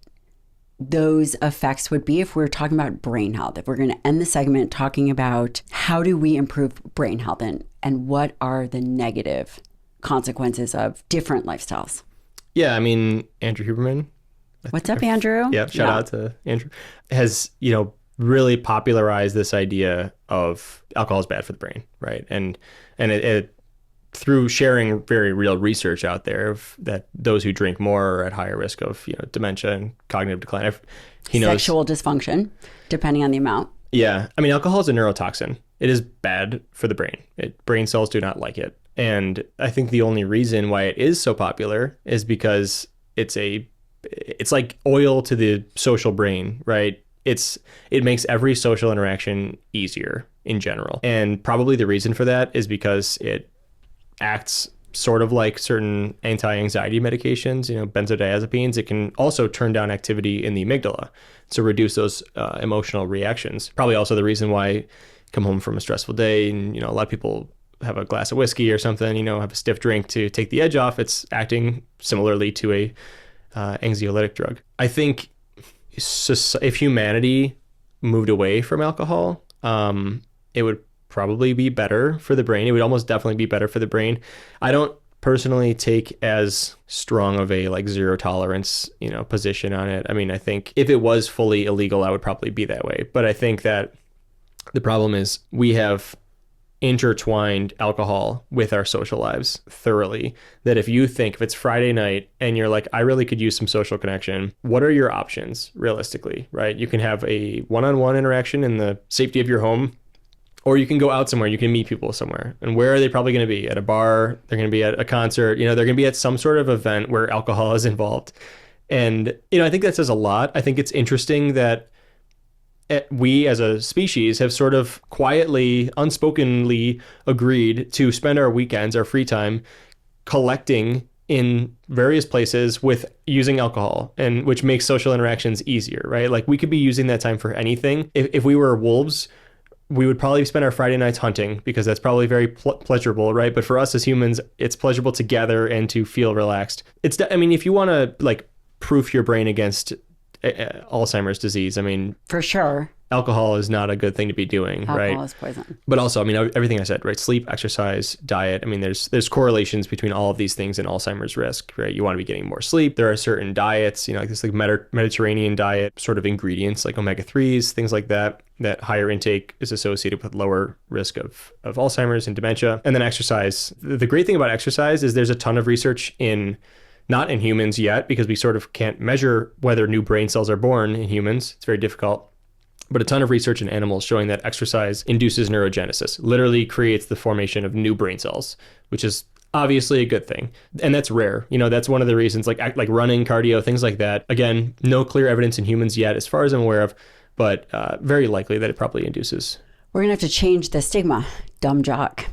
those effects would be if we're talking about brain health. If we're going to end the segment talking about how do we improve brain health, and what are the negative consequences of different lifestyles. Yeah, I mean, Andrew Huberman. What's up, Andrew? Yeah, shout out to Andrew. Has, really popularized this idea of alcohol is bad for the brain, right? And it through sharing very real research out there that those who drink more are at higher risk of dementia and cognitive decline. He knows sexual dysfunction, depending on the amount. Yeah, I mean, alcohol is a neurotoxin. It is bad for the brain. Brain cells do not like it, and I think the only reason why it is so popular is because it's like oil to the social brain, right? It makes every social interaction easier in general. And probably the reason for that is because it acts sort of like certain anti-anxiety medications, benzodiazepines. It can also turn down activity in the amygdala to reduce those emotional reactions. Probably also the reason why you come home from a stressful day and, a lot of people have a glass of whiskey or something, have a stiff drink to take the edge off. It's acting similarly to a anxiolytic drug. I think if humanity moved away from alcohol, it would probably be better for the brain. It would almost definitely be better for the brain. I don't personally take as strong of a zero tolerance, position on it. I mean, I think if it was fully illegal, I would probably be that way. But I think that the problem is we have intertwined alcohol with our social lives thoroughly, that if it's Friday night and you're like, I really could use some social connection, what are your options realistically, right? You can have a one-on-one interaction in the safety of your home, or you can go out somewhere, you can meet people somewhere. And where are they probably going to be? At a bar, they're going to be at a concert, they're going to be at some sort of event where alcohol is involved. And, I think that says a lot. I think it's interesting that we as a species have sort of quietly, unspokenly agreed to spend our weekends, our free time, collecting in various places with using alcohol, and which makes social interactions easier, right? Like we could be using that time for anything. If we were wolves, we would probably spend our Friday nights hunting because that's probably very pleasurable, right? But for us as humans, it's pleasurable to gather and to feel relaxed. If you want to proof your brain against Alzheimer's disease, for sure, alcohol is not a good thing to be doing, alcohol right? Alcohol is poison. But also, everything I said, right? Sleep, exercise, diet. There's correlations between all of these things and Alzheimer's risk, right? You want to be getting more sleep. There are certain diets, like this Mediterranean diet sort of ingredients like omega-3s, things like that higher intake is associated with lower risk of Alzheimer's and dementia. And then exercise. The great thing about exercise is there's a ton of research not in humans yet, because we sort of can't measure whether new brain cells are born in humans. It's very difficult. But a ton of research in animals showing that exercise induces neurogenesis, literally creates the formation of new brain cells, which is obviously a good thing. And that's rare. That's one of the reasons, like running, cardio, things like that. Again, no clear evidence in humans yet, as far as I'm aware of, but very likely that it probably induces. We're going to have to change the stigma, dumb jock.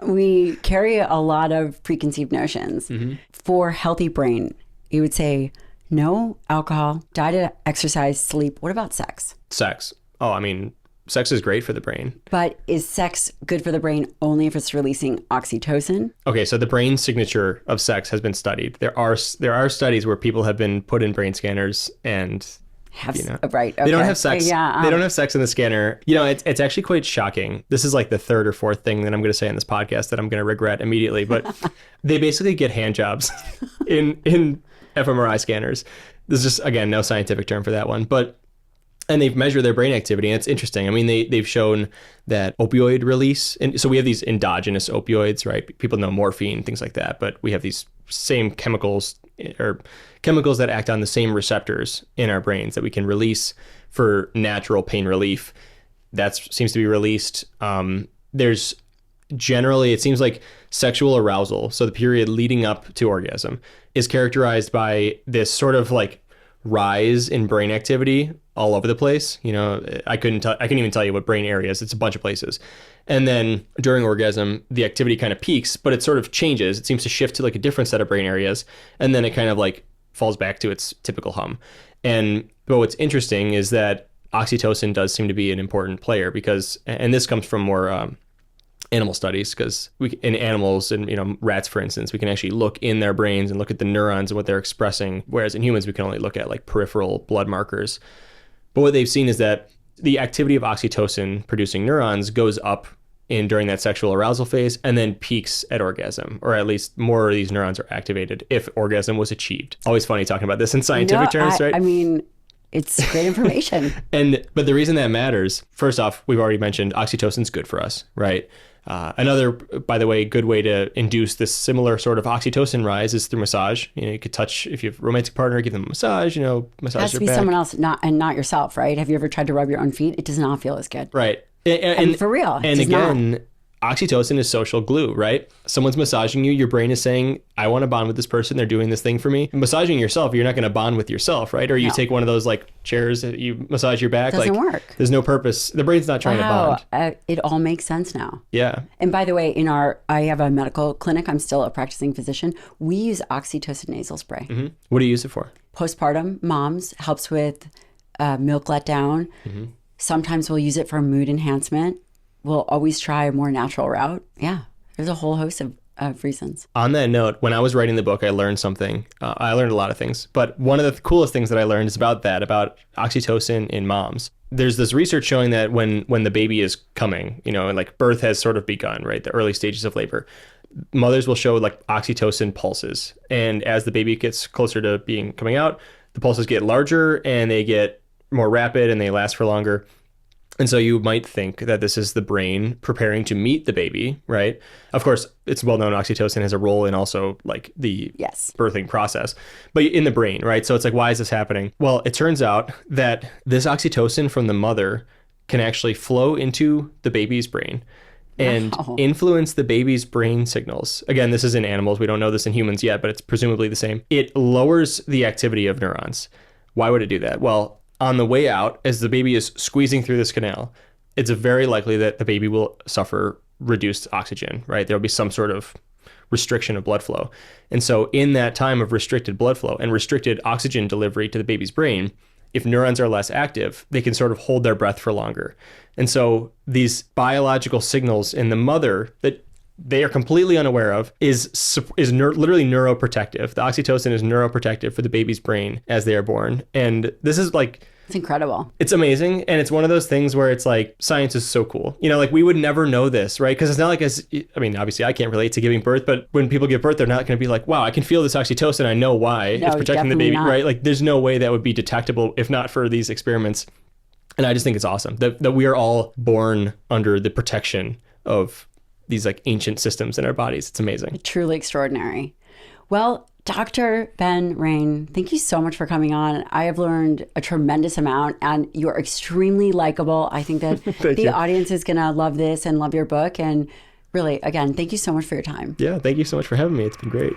We carry a lot of preconceived notions. Mm-hmm. For healthy brain, you would say no alcohol, diet, exercise, sleep. What about sex? Sex. Sex is great for the brain. But is sex good for the brain only if it's releasing oxytocin? Okay, so the brain signature of sex has been studied. There are studies where people have been put in brain scanners and right. Okay. They don't have sex. Yeah, they don't have sex in the scanner. It's actually quite shocking. This is like the third or fourth thing that I'm going to say on this podcast that I'm going to regret immediately. But they basically get hand jobs in fMRI scanners. There's just, again, no scientific term for that one. And they've measured their brain activity, and it's interesting. They've shown that opioid release, and so we have these endogenous opioids, right? People know morphine, things like that, but we have these same chemicals that act on the same receptors in our brains that we can release for natural pain relief. That seems to be released. There's generally it seems like sexual arousal, so the period leading up to orgasm, is characterized by this sort of like rise in brain activity all over the place. You know, I couldn't even tell you what brain areas. It's a bunch of places. And then during orgasm, the activity kind of peaks, but it sort of changes. It seems to shift to like a different set of brain areas. And then it kind of like falls back to its typical hum. But what's interesting is that oxytocin does seem to be an important player because, and this comes from more animal studies, because in animals and, you know, rats, for instance, we can actually look in their brains and look at the neurons and what they're expressing. Whereas in humans, we can only look at like peripheral blood markers. But what they've seen is that the activity of oxytocin producing neurons goes up during that sexual arousal phase and then peaks at orgasm, or at least more of these neurons are activated if orgasm was achieved. Always funny talking about this in scientific terms, right? I mean, it's great information. But the reason that matters, first off, we've already mentioned oxytocin's good for us, right? Another, by the way, good way to induce this similar sort of oxytocin rise is through massage. You know, you could touch, if you have a romantic partner, give them a massage, you know, massage their back. It has to be someone else, not yourself, right? Have you ever tried to rub your own feet? It does not feel as good. Right. And for real. And again, oxytocin is social glue, right? Someone's massaging you, your brain is saying, I want to bond with this person, they're doing this thing for me. Massaging yourself, you're not going to bond with yourself, right? Or you take one of those like chairs that you massage your back. Doesn't like, work. There's no purpose. The brain's not trying to bond. It all makes sense now. Yeah. And by the way, I have a medical clinic. I'm still a practicing physician. We use oxytocin nasal spray. Mm-hmm. What do you use it for? Postpartum moms, helps with milk letdown. Mm-hmm. Sometimes we'll use it for mood enhancement. We'll always try a more natural route. Yeah, there's a whole host of reasons. On that note, when I was writing the book, I learned something. I learned a lot of things, but one of the coolest things that I learned is about oxytocin in moms. There's this research showing that when the baby is coming, you know, and like birth has sort of begun, right? The early stages of labor, mothers will show like oxytocin pulses. And as the baby gets closer to coming out, the pulses get larger and they get more rapid and they last for longer. And so you might think that this is the brain preparing to meet the baby, right? Of course, it's well known oxytocin has a role in also like the birthing process, but in the brain, right? So it's like, why is this happening? Well, it turns out that this oxytocin from the mother can actually flow into the baby's brain and influence the baby's brain signals. Again, this is in animals. We don't know this in humans yet, but it's presumably the same. It lowers the activity of neurons. Why would it do that? Well, on the way out, as the baby is squeezing through this canal, it's very likely that the baby will suffer reduced oxygen, right? There'll be some sort of restriction of blood flow. And so in that time of restricted blood flow and restricted oxygen delivery to the baby's brain, if neurons are less active, they can sort of hold their breath for longer. And so these biological signals in the mother that they are completely unaware of is literally neuroprotective. The oxytocin is neuroprotective for the baby's brain as they are born. And this is like... It's incredible. It's amazing. And it's one of those things where it's like, science is so cool. You know, like we would never know this, right? Because it's not like, obviously I can't relate to giving birth, but when people give birth, they're not going to be like, wow, I can feel this oxytocin. I know why it's protecting the baby, right? Like there's no way that would be detectable if not for these experiments. And I just think it's awesome that we are all born under the protection of these like ancient systems in our bodies. It's amazing. Truly extraordinary. Well, Dr. Ben Rein, thank you so much for coming on. I have learned a tremendous amount and you're extremely likable. I think that the audience is going to love this and love your book. And really, again, thank you so much for your time. Yeah, thank you so much for having me. It's been great.